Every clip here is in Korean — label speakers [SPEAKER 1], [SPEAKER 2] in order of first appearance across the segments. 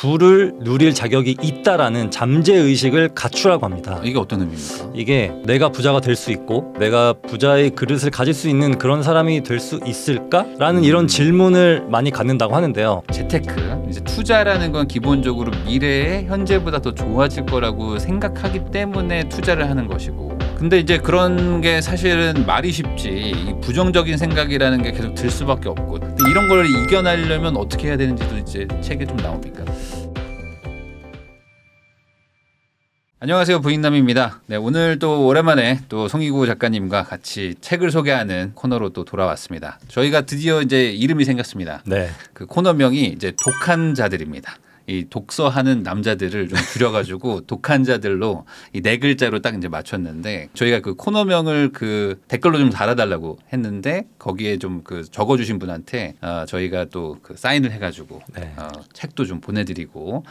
[SPEAKER 1] 부를 누릴 자격이 있다라는 잠재 의식을 갖추라고 합니다.
[SPEAKER 2] 이게 어떤 의미입니까?
[SPEAKER 1] 이게 내가 부자가 될 수 있고 내가 부자의 그릇을 가질 수 있는 그런 사람이 될 수 있을까라는 이런 질문을 많이 갖는다고 하는데요.
[SPEAKER 2] 재테크, 이제 투자라는 건 기본적으로 미래에 현재보다 더 좋아질 거라고 생각하기 때문에 투자를 하는 것이고, 근데 이제 그런 게 사실은 말이 쉽지 이 부정적인 생각이라는 게 계속 들 수밖에 없고, 근데 이런 걸 이겨내려면 어떻게 해야 되는지도 이제 책에 좀 나옵니까? 안녕하세요, 부인남입니다. 네, 오늘 또 오랜만에 또 송희구 작가님과 같이 책을 소개하는 코너로 또 돌아왔습니다. 저희가 드디어 이제 이름이 생겼습니다.
[SPEAKER 1] 네.
[SPEAKER 2] 그 코너명이 이제 독한 자들입니다. 이 독서하는 남자들을 좀 줄여가지고 독한 자들로 이 4글자로 딱 이제 맞췄는데, 저희가 그 코너명을 그 댓글로 좀 달아달라고 했는데 거기에 좀 그 적어주신 분한테 저희가 또 그 사인을 해가지고
[SPEAKER 1] 네.
[SPEAKER 2] 책도 좀 보내드리고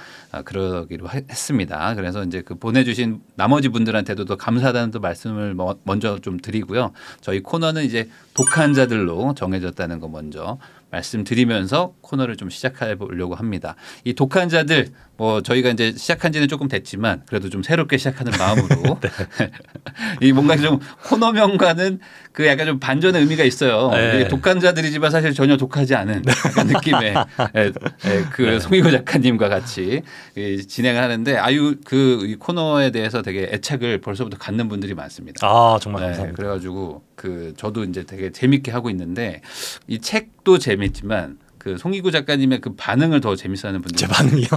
[SPEAKER 2] 그러기로 했습니다. 그래서 이제 그 보내주신 나머지 분들한테도 더 감사하다는 또 말씀을 먼저 좀 드리고요. 저희 코너는 이제 독한 자들로 정해졌다는 거 먼저 말씀드리면서 코너를 좀 시작해 보려고 합니다. 이 독한 자들, 뭐 저희가 이제 시작한 지는 조금 됐지만 그래도 좀 새롭게 시작하는 마음으로
[SPEAKER 1] 네.
[SPEAKER 2] 이 뭔가 좀 코너명과는 그 약간 좀 반전의 의미가 있어요.
[SPEAKER 1] 네.
[SPEAKER 2] 독한 자들이지만 사실 전혀 독하지 않은 약간 느낌의 그 송희구 작가님과 같이 진행을 하는데, 이 코너에 대해서 되게 애착을 벌써부터 갖는 분들이 많습니다.
[SPEAKER 1] 아, 정말 감사합니다.
[SPEAKER 2] 그래가지고 그 저도 이제 되게 재밌게 하고 있는데, 이 책도 재밌지만 그 송희구 작가님의 그 반응을 더 재밌어하는 분들.
[SPEAKER 1] 제 반응이요?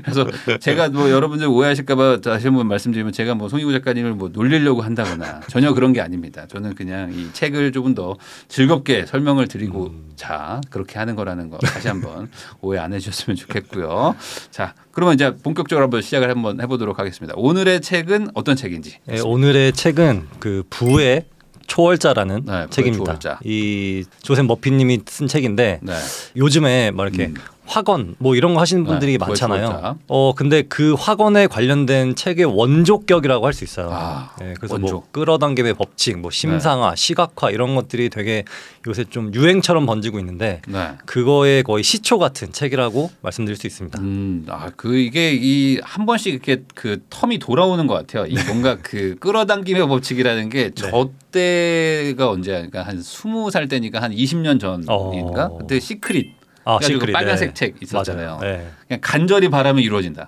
[SPEAKER 2] 그래서 제가 뭐 여러분들 오해하실까봐 다시 한번 말씀드리면, 제가 뭐 송희구 작가님을 뭐 놀리려고 한다거나 전혀 그런 게 아닙니다. 저는 그냥 이 책을 조금 더 즐겁게 설명을 드리고 자 그렇게 하는 거라는 거 다시 한번 오해 안 해주셨으면 좋겠고요. 자, 그러면 이제 본격적으로 한번 시작을 한번 해보도록 하겠습니다. 오늘의 책은 어떤 책인지?
[SPEAKER 1] 네, 오늘의 책은 그 부의 초월자라는 책입니다.
[SPEAKER 2] 초월자.
[SPEAKER 1] 이 조셉 머피님이 쓴 책인데,
[SPEAKER 2] 네.
[SPEAKER 1] 요즘에 막 이렇게 학원 뭐 이런 거 하시는 분들이 많잖아요.
[SPEAKER 2] 초월자.
[SPEAKER 1] 근데 그 학원에 관련된 책의 원조격이라고 할 수 있어요.
[SPEAKER 2] 네,
[SPEAKER 1] 그래서
[SPEAKER 2] 원조.
[SPEAKER 1] 뭐 끌어당김의 법칙, 뭐 심상화, 시각화 이런 것들이 되게 요새 좀 유행처럼 번지고 있는데, 그거의 거의 시초 같은 책이라고 말씀드릴 수 있습니다.
[SPEAKER 2] 이게 이 한 번씩 이렇게 그 텀이 돌아오는 것 같아요. 이 뭔가 그 끌어당김의 법칙이라는 게 저 때가 언제야? 그러니까 한 20살 때니까 한 20년 전인가? 그때 시크릿.
[SPEAKER 1] 시크릿.
[SPEAKER 2] 빨간색 책 있었잖아요.
[SPEAKER 1] 네.
[SPEAKER 2] 그냥 간절히 바라면 이루어진다.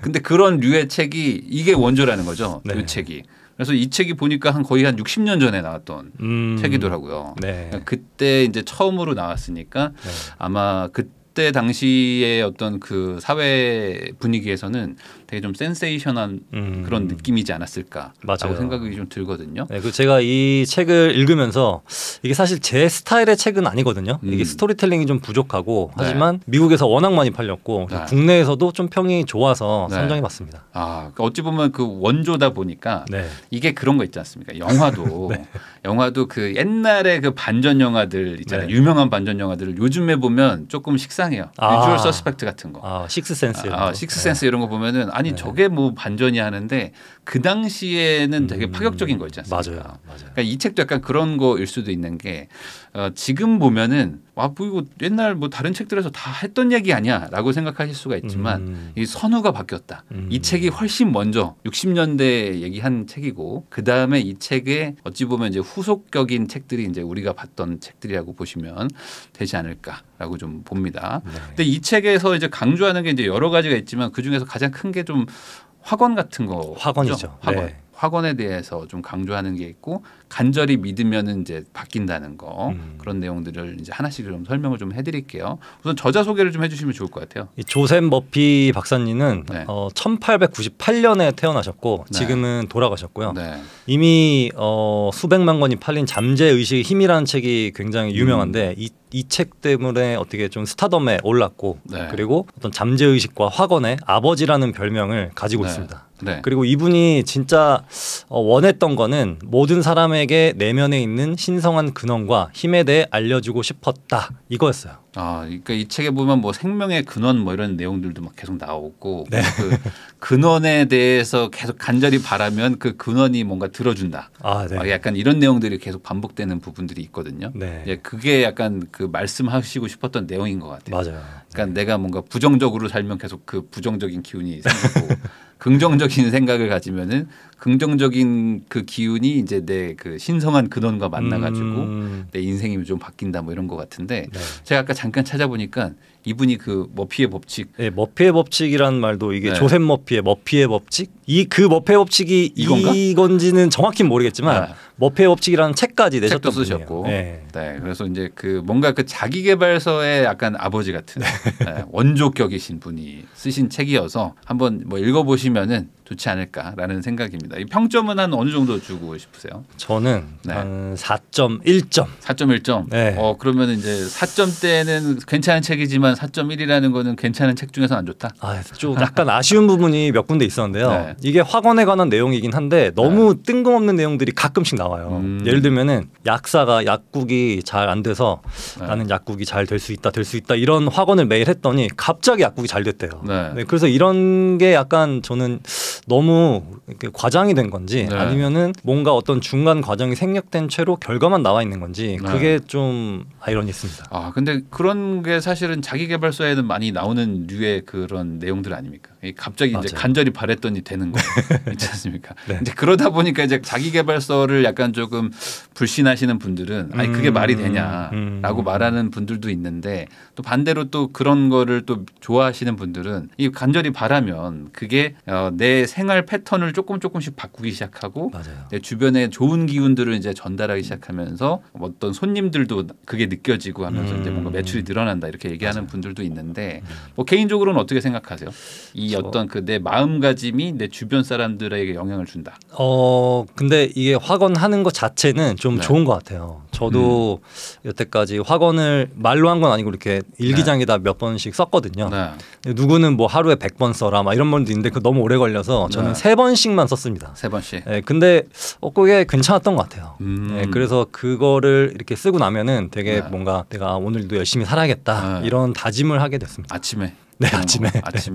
[SPEAKER 2] 근데 그런 류의 책이 이게 원조라는 거죠. 이 책이. 그래서 이 책이 보니까 거의 한 60년 전에 나왔던 책이더라고요. 그때 이제 처음으로 나왔으니까 아마 그때 당시의 어떤 그 사회 분위기에서는 되게 좀 센세이션한 그런 느낌이지 않았을까라고 생각이 좀 들거든요.
[SPEAKER 1] 네, 그 제가 이 책을 읽으면서 이게 사실 제 스타일의 책은 아니거든요. 이게 스토리텔링이 좀 부족하고, 하지만 미국에서 워낙 많이 팔렸고 국내에서도 좀 평이 좋아서 선정해봤습니다.
[SPEAKER 2] 그러니까 어찌 보면 그 원조다 보니까 이게 그런 거 있지 않습니까? 영화도 영화도 그 옛날에 그 반전 영화들 있잖아요. 유명한 반전 영화들을 요즘에 보면 조금 식상해요. 유주얼 서스펙트 같은 거.
[SPEAKER 1] 식스센스.
[SPEAKER 2] 식스센스 이런 거 보면은 아니 저게 뭐 반전이 하는데 그 당시에는 되게 파격적인 거 있지 않습니까?
[SPEAKER 1] 맞아요.
[SPEAKER 2] 그러니까 이 책도 약간 그런 거일 수도 있는 게 지금 보면은 뭐 이거 옛날 뭐 다른 책들에서 다 했던 얘기 아니야라고 생각하실 수가 있지만 이 선후가 바뀌었다. 이 책이 훨씬 먼저 60년대 얘기한 책이고, 그 다음에 이 책에 어찌 보면 이제 후속격인 책들이 이제 우리가 봤던 책들이라고 보시면 되지 않을까라고 좀 봅니다. 근데 이 책에서 이제 강조하는 게 이제 여러 가지가 있지만 그 중에서 가장 큰 게 좀 학원 같은 거.
[SPEAKER 1] 학원이죠.
[SPEAKER 2] 학원에 대해서 좀 강조하는 게 있고, 간절히 믿으면은 이제 바뀐다는 거, 그런 내용들을 이제 하나씩 좀 설명을 좀 해드릴게요. 우선 저자 소개를 좀 해주시면 좋을 것 같아요.
[SPEAKER 1] 이 조셉 머피 박사님은 1898년에 태어나셨고 지금은 돌아가셨고요. 이미 수백만 권이 팔린 잠재의식의 힘이라는 책이 굉장히 유명한데 이 책 때문에 어떻게 좀 스타덤에 올랐고, 그리고 어떤 잠재의식과 학원의 아버지라는 별명을 가지고 있습니다. 그리고 이분이 진짜 원했던 거는 모든 사람에게 내면에 있는 신성한 근원과 힘에 대해 알려주고 싶었다, 이거였어요.
[SPEAKER 2] 그러니까 이 책에 보면 뭐 생명의 근원 뭐 이런 내용들도 막 계속 나오고 네. 그 근원에 대해서 계속 간절히 바라면 그 근원이 뭔가 들어준다. 네. 약간 이런 내용들이 계속 반복되는 부분들이 있거든요. 네. 그게 약간 그 말씀하시고 싶었던 내용인 것 같아요.
[SPEAKER 1] 맞아요.
[SPEAKER 2] 그러니까 내가 뭔가 부정적으로 살면 계속 그 부정적인 기운이 생기고 긍정적인 생각을 가지면은 긍정적인 그 기운이 이제 내 그 신성한 근원과 만나가지고 내 인생이 좀 바뀐다 뭐 이런 것 같은데 네. 제가 아까 잠깐 찾아보니까 이분이 그 머피의 법칙.
[SPEAKER 1] 네, 머피의 법칙이라는 말도 이게 네. 조셉 머피의 머피의 법칙. 그 머피의 법칙이 이건지는 정확히는 모르겠지만 머피의 법칙이라는 책까지 내셨던
[SPEAKER 2] 책도 쓰셨고. 네. 네. 그래서 이제 그 뭔가 그 자기계발서의 약간 아버지 같은 네. 원조격이신 분이 쓰신 책이어서 한번 뭐 읽어보시면은 좋지 않을까라는 생각입니다. 이 평점은 한 어느 정도 주고 싶으세요?
[SPEAKER 1] 저는 한 4.1점.
[SPEAKER 2] 4.1점. 네. 그러면 이제 4점대는 괜찮은 책이지만 4.1이라는 거는 괜찮은 책 중에서 안 좋다.
[SPEAKER 1] 좀 약간 아쉬운 부분이 몇 군데 있었는데요. 네. 이게 학원에 관한 내용이긴 한데 너무 네. 뜬금없는 내용들이 가끔씩 나와요. 예를 들면은 약사가 약국이 잘 안 돼서 네. 나는 약국이 잘 될 수 있다 이런 학원을 매일 했더니 갑자기 약국이 잘 됐대요. 네. 네, 그래서 이런 게 약간 저는 너무 이렇게 과장이 된 건지 네. 아니면은 뭔가 어떤 중간 과정이 생략된 채로 결과만 나와 있는 건지 그게 좀 아이러니했습니다.
[SPEAKER 2] 근데 그런 게 사실은 자기계발서에는 많이 나오는 류의 그런 내용들 아닙니까? 갑자기
[SPEAKER 1] 맞아요.
[SPEAKER 2] 이제 간절히 바랬더니 되는 거 있지 않습니까? 네. 이제 그러다 보니까 이제 자기계발서를 약간 조금 불신하시는 분들은 아니 그게 말이 되냐라고 말하는 분들도 있는데 또 반대로 또 그런 거를 또 좋아하시는 분들은 이 간절히 바라면 그게 내 생활 패턴을 조금씩 바꾸기 시작하고
[SPEAKER 1] 맞아요.
[SPEAKER 2] 내 주변에 좋은 기운들을 이제 전달하기 시작하면서 어떤 손님들도 그게 느껴지고 하면서 이제 뭔가 매출이 늘어난다 이렇게 얘기하는 맞아요. 분들도 있는데 뭐 개인적으로는 어떻게 생각하세요? 이 어떤 그 내 마음가짐이 내 주변 사람들에게 영향을 준다.
[SPEAKER 1] 근데 이게 확언하는 것 자체는 좀 네. 좋은 것 같아요. 저도 여태까지 확언을 말로 한 건 아니고 이렇게 일기장에다 몇 번씩 썼거든요. 네. 누구는 뭐 하루에 100번 써라 막 이런 분도 있는데 그 너무 오래 걸려서 저는 3번씩만 썼습니다.
[SPEAKER 2] 3번씩.
[SPEAKER 1] 네, 근데 그게 괜찮았던 것 같아요. 네, 그래서 그거를 이렇게 쓰고 나면은 되게 뭔가 내가 오늘도 열심히 살아야겠다 이런 다짐을 하게 됐습니다.
[SPEAKER 2] 아침에.
[SPEAKER 1] 네, 아침에.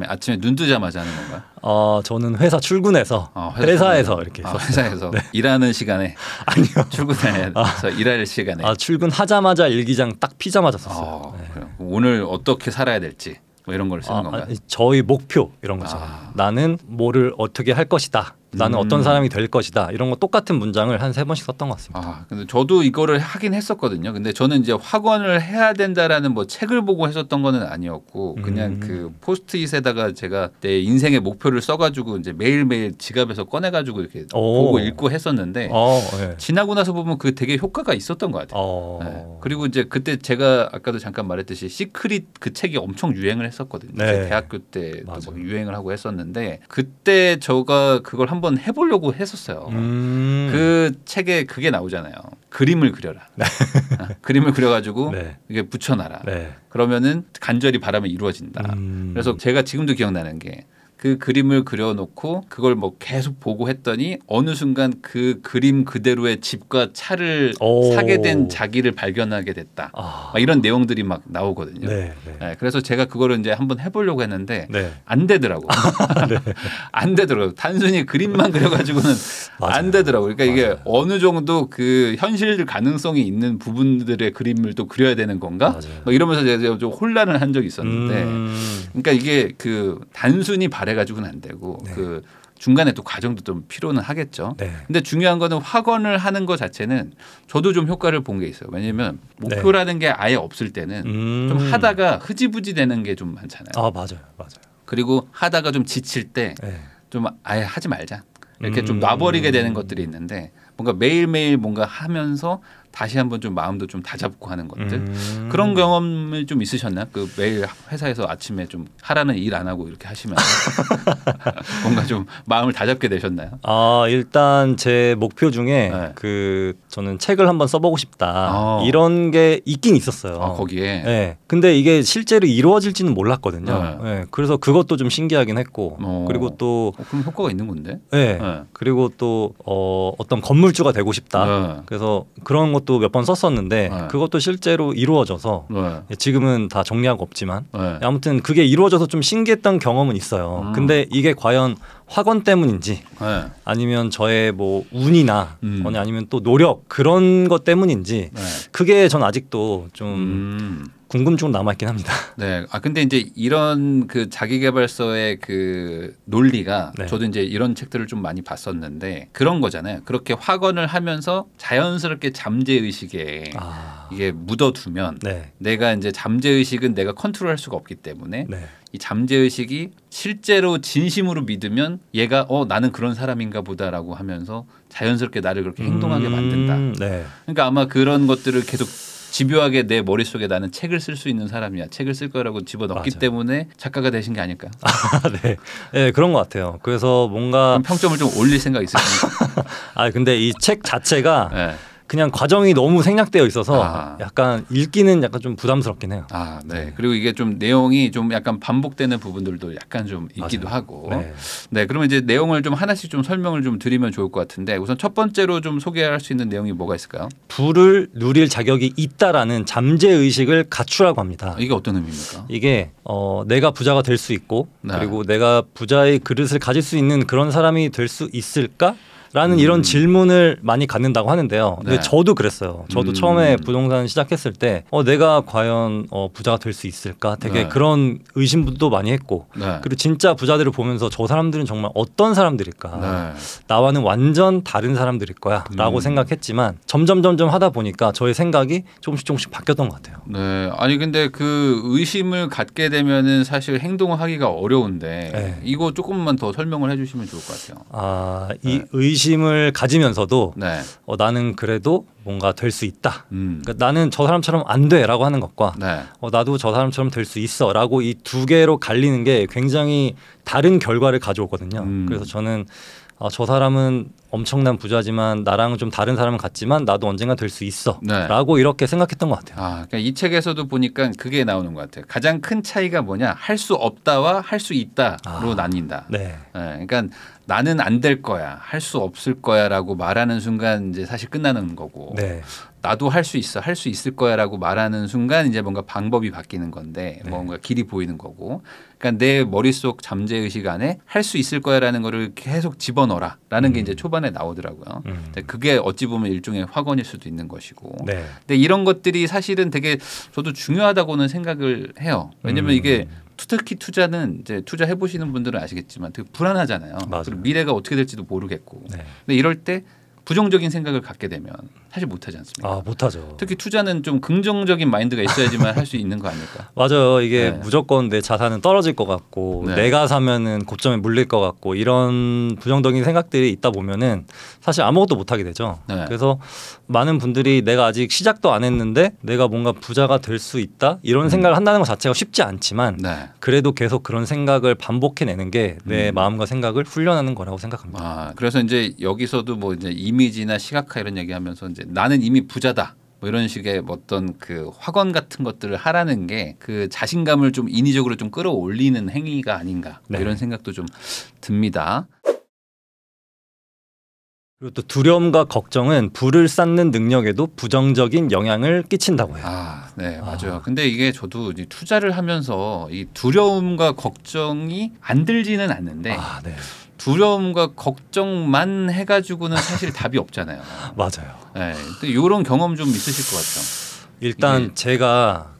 [SPEAKER 2] 아침에 눈 뜨자마자 하는 건가요?
[SPEAKER 1] 저는 회사 출근해서 회사에서 이렇게
[SPEAKER 2] 회사에서 네. 일하는 시간에
[SPEAKER 1] 아니요.
[SPEAKER 2] 출근해서 일할 시간에
[SPEAKER 1] 출근하자마자 일기장 딱 피자마자 썼어요. 네.
[SPEAKER 2] 오늘 어떻게 살아야 될지 뭐 이런 걸 쓰는 건가요?
[SPEAKER 1] 저희 목표 이런 거죠. 나는 뭐를 어떻게 할 것이다. 나는 어떤 사람이 될 것이다. 이런 거 똑같은 문장을 한 3번씩 썼던 것 같습니다.
[SPEAKER 2] 근데 저도 이거를 하긴 했었거든요. 근데 저는 이제 확언을 해야 된다라는 뭐 책을 보고 했었던 거는 아니었고 그냥 그 포스트잇에다가 제가 내 인생의 목표를 써가지고 이제 매일매일 지갑에서 꺼내가지고 이렇게 보고 읽고 했었는데 네. 지나고 나서 보면 그 되게 효과가 있었던 것 같아요. 네. 그리고 이제 그때 제가 아까도 잠깐 말했듯이 시크릿 그 책이 엄청 유행을 했었거든요. 네. 대학교 때 막 유행을 하고 했었는데 그때 제가 그걸 한번 해보려고 했었어요. 그 책에 그게 나오잖아요. 그림을 그려라. 그림을 그려가지고 이게 붙여놔라. 그러면은 간절히 바라면 이루어진다. 그래서 제가 지금도 기억나는 게 그 그림을 그려놓고 그걸 뭐 계속 보고 했더니 어느 순간 그 그림 그대로의 집과 차를 사게 된 자기를 발견하게 됐다. 막 이런 내용들이 막 나오거든요. 네, 그래서 제가 그거를 이제 한번 해보려고 했는데 안 되더라고. 안 되더라고. 단순히 그림만 그려가지고는 안 되더라고. 그러니까 이게 어느 정도 그 현실 가능성이 있는 부분들의 그림을 또 그려야 되는 건가? 막 이러면서 제가 좀 혼란을 한 적이 있었는데, 그러니까 이게 그 단순히 해가지고는 안 되고 그 중간에 또 과정도 좀 필요는 하겠죠. 근데 중요한 거는 확언을 하는 것 자체는 저도 좀 효과를 본 게 있어요. 왜냐하면 목표라는 게 아예 없을 때는 좀 하다가 흐지부지 되는 게 좀 많잖아요.
[SPEAKER 1] 맞아요.
[SPEAKER 2] 그리고 하다가 좀 지칠 때 좀 아예 하지 말자. 이렇게 좀 놔버리게 되는 것들이 있는데 뭔가 매일매일 뭔가 하면서 다시 한번 좀 마음도 좀 다잡고 하는 것들 그런 경험을 좀 있으셨나요? 그 매일 회사에서 아침에 좀 하라는 일 안 하고 이렇게 하시면 뭔가 좀 마음을 다잡게 되셨나요?
[SPEAKER 1] 일단 제 목표 중에 그 저는 책을 한번 써보고 싶다 이런 게 있긴 있었어요.
[SPEAKER 2] 거기에.
[SPEAKER 1] 네. 근데 이게 실제로 이루어질지는 몰랐거든요. 그래서 그것도 좀 신기하긴 했고 그리고 또
[SPEAKER 2] 그럼 효과가 있는 건데?
[SPEAKER 1] 그리고 또 어떤 건물주가 되고 싶다. 그래서 그런 것도 것도 몇 번 썼었는데
[SPEAKER 2] 네.
[SPEAKER 1] 그것도 실제로 이루어져서
[SPEAKER 2] 네.
[SPEAKER 1] 지금은 다 정리하고 없지만
[SPEAKER 2] 네.
[SPEAKER 1] 아무튼 그게 이루어져서 좀 신기했던 경험은 있어요. 근데 이게 과연 학원 때문인지
[SPEAKER 2] 네.
[SPEAKER 1] 아니면 저의 뭐 운이나 아니면 또 노력 그런 것 때문인지
[SPEAKER 2] 네.
[SPEAKER 1] 그게 전 아직도 좀 궁금증은 남아있긴 합니다.
[SPEAKER 2] 네. 아 근데 이제 이런 그 자기계발서의 그 논리가
[SPEAKER 1] 네.
[SPEAKER 2] 저도 이제 이런 책들을 좀 많이 봤었는데 그런 거잖아요. 그렇게 확언을 하면서 자연스럽게 잠재 의식에 이게 묻어두면
[SPEAKER 1] 네.
[SPEAKER 2] 내가 이제 잠재 의식은 내가 컨트롤할 수가 없기 때문에
[SPEAKER 1] 네.
[SPEAKER 2] 이 잠재 의식이 실제로 진심으로 믿으면 얘가 나는 그런 사람인가 보다라고 하면서 자연스럽게 나를 그렇게 행동하게 만든다.
[SPEAKER 1] 네.
[SPEAKER 2] 그러니까 아마 그런 것들을 계속 집요하게 내 머릿속에 나는 책을 쓸 수 있는 사람이야. 책을 쓸 거라고 집어넣기
[SPEAKER 1] 맞아요.
[SPEAKER 2] 때문에 작가가 되신 게 아닐까?
[SPEAKER 1] 네. 네, 그런 것 같아요. 그래서 뭔가
[SPEAKER 2] 그럼 평점을 좀 올릴 생각 있으십니까?
[SPEAKER 1] 근데 이 책 자체가
[SPEAKER 2] 네.
[SPEAKER 1] 그냥 과정이 너무 생략되어 있어서 약간 읽기는 약간 좀 부담스럽긴 해요.
[SPEAKER 2] 네. 그리고 이게 좀 내용이 좀 약간 반복되는 부분들도 약간 좀 있기도
[SPEAKER 1] 맞아요.
[SPEAKER 2] 하고.
[SPEAKER 1] 네.
[SPEAKER 2] 네. 그러면 이제 내용을 좀 하나씩 좀 설명을 좀 드리면 좋을 것 같은데 우선 첫 번째로 좀 소개할 수 있는 내용이 뭐가 있을까요?
[SPEAKER 1] 부를 누릴 자격이 있다라는 잠재 의식을 갖추라고 합니다.
[SPEAKER 2] 이게 어떤 의미입니까?
[SPEAKER 1] 이게 내가 부자가 될 수 있고
[SPEAKER 2] 네.
[SPEAKER 1] 그리고 내가 부자의 그릇을 가질 수 있는 그런 사람이 될 수 있을까? 라는 이런 질문을 많이 갖는다고 하는데요. 근데
[SPEAKER 2] 네.
[SPEAKER 1] 저도 그랬어요. 저도 처음에 부동산 시작했을 때 내가 과연 부자가 될 수 있을까? 되게
[SPEAKER 2] 네.
[SPEAKER 1] 그런 의심도 많이 했고
[SPEAKER 2] 네.
[SPEAKER 1] 그리고 진짜 부자들을 보면서 저 사람들은 정말 어떤 사람들일까?
[SPEAKER 2] 네.
[SPEAKER 1] 나와는 완전 다른 사람들일 거야 라고 생각했지만 점점 하다 보니까 저의 생각이 조금씩 바뀌었던 것 같아요.
[SPEAKER 2] 네. 아니 근데 그 의심을 갖게 되면은 사실 행동을 하기가 어려운데
[SPEAKER 1] 네.
[SPEAKER 2] 이거 조금만 더 설명을 해주시면 좋을 것 같아요.
[SPEAKER 1] 이 의심을 가지면서도
[SPEAKER 2] 네.
[SPEAKER 1] 나는 그래도 뭔가 될 수 있다. 그러니까 나는 저 사람처럼 안 돼라고 하는 것과
[SPEAKER 2] 네.
[SPEAKER 1] 나도 저 사람처럼 될 수 있어라고 이 두 개로 갈리는 게 굉장히 다른 결과를 가져오거든요. 그래서 저는 저 사람은 엄청난 부자지만 나랑은 좀 다른 사람은 같지만 나도 언젠가 될 수 있어
[SPEAKER 2] 네.
[SPEAKER 1] 라고 이렇게 생각했던 것 같아요.
[SPEAKER 2] 그러니까 이 책에서도 보니까 그게 나오는 것 같아요. 가장 큰 차이가 뭐냐? 할 수 없다와 할 수 있다로 나뉜다.
[SPEAKER 1] 네.
[SPEAKER 2] 그러니까 나는 안 될 거야, 할 수 없을 거야라고 말하는 순간 이제 사실 끝나는 거고,
[SPEAKER 1] 네.
[SPEAKER 2] 나도 할 수 있어, 할 수 있을 거야라고 말하는 순간 이제 뭔가 방법이 바뀌는 건데, 뭔가 길이 보이는 거고, 그러니까 내 머릿속 잠재 의식 안에 할 수 있을 거야라는 거를 계속 집어넣어라라는 게 이제 초반에 나오더라고요. 그게 어찌 보면 일종의 확언일 수도 있는 것이고,
[SPEAKER 1] 네.
[SPEAKER 2] 근데 이런 것들이 사실은 되게 저도 중요하다고는 생각을 해요. 왜냐하면 이게 특히 투자는 이제 투자해 보시는 분들은 아시겠지만 되게 불안하잖아요. 그리고 미래가 어떻게 될지도 모르겠고.
[SPEAKER 1] 네.
[SPEAKER 2] 근데 이럴 때 부정적인 생각을 갖게 되면 사실 못하지 않습니까?
[SPEAKER 1] 못하죠.
[SPEAKER 2] 특히 투자는 좀 긍정적인 마인드가 있어야지만 할 수 있는 거 아닐까?
[SPEAKER 1] 맞아요. 이게 무조건 내 자산은 떨어질 것 같고 내가 사면은 고점에 물릴 것 같고 이런 부정적인 생각들이 있다 보면은 사실 아무것도 못하게 되죠. 그래서 많은 분들이 내가 아직 시작도 안 했는데 내가 뭔가 부자가 될 수 있다 이런 생각을 한다는 것 자체가 쉽지 않지만 그래도 계속 그런 생각을 반복해내는 게 내 마음과 생각을 훈련하는 거라고 생각합니다.
[SPEAKER 2] 그래서 이제 여기서도 뭐 이제 이미지나 시각화 이런 얘기하면서 이제 나는 이미 부자다. 뭐 이런 식의 어떤 그 확언 같은 것들을 하라는 게 그 자신감을 좀 인위적으로 좀 끌어올리는 행위가 아닌가 뭐 이런 생각도 좀 듭니다.
[SPEAKER 1] 그리고 또 두려움과 걱정은 불을 쌓는 능력에도 부정적인 영향을 끼친다고 해요.
[SPEAKER 2] 네, 맞아요. 근데 이게 저도 이제 투자를 하면서 이 두려움과 걱정이 안 들지는 않는데
[SPEAKER 1] 네.
[SPEAKER 2] 두려움과 걱정만 해가지고는 사실 답이 없잖아요.
[SPEAKER 1] 맞아요.
[SPEAKER 2] 네, 이런 경험 좀 있으실 것 같아요.
[SPEAKER 1] 일단 제가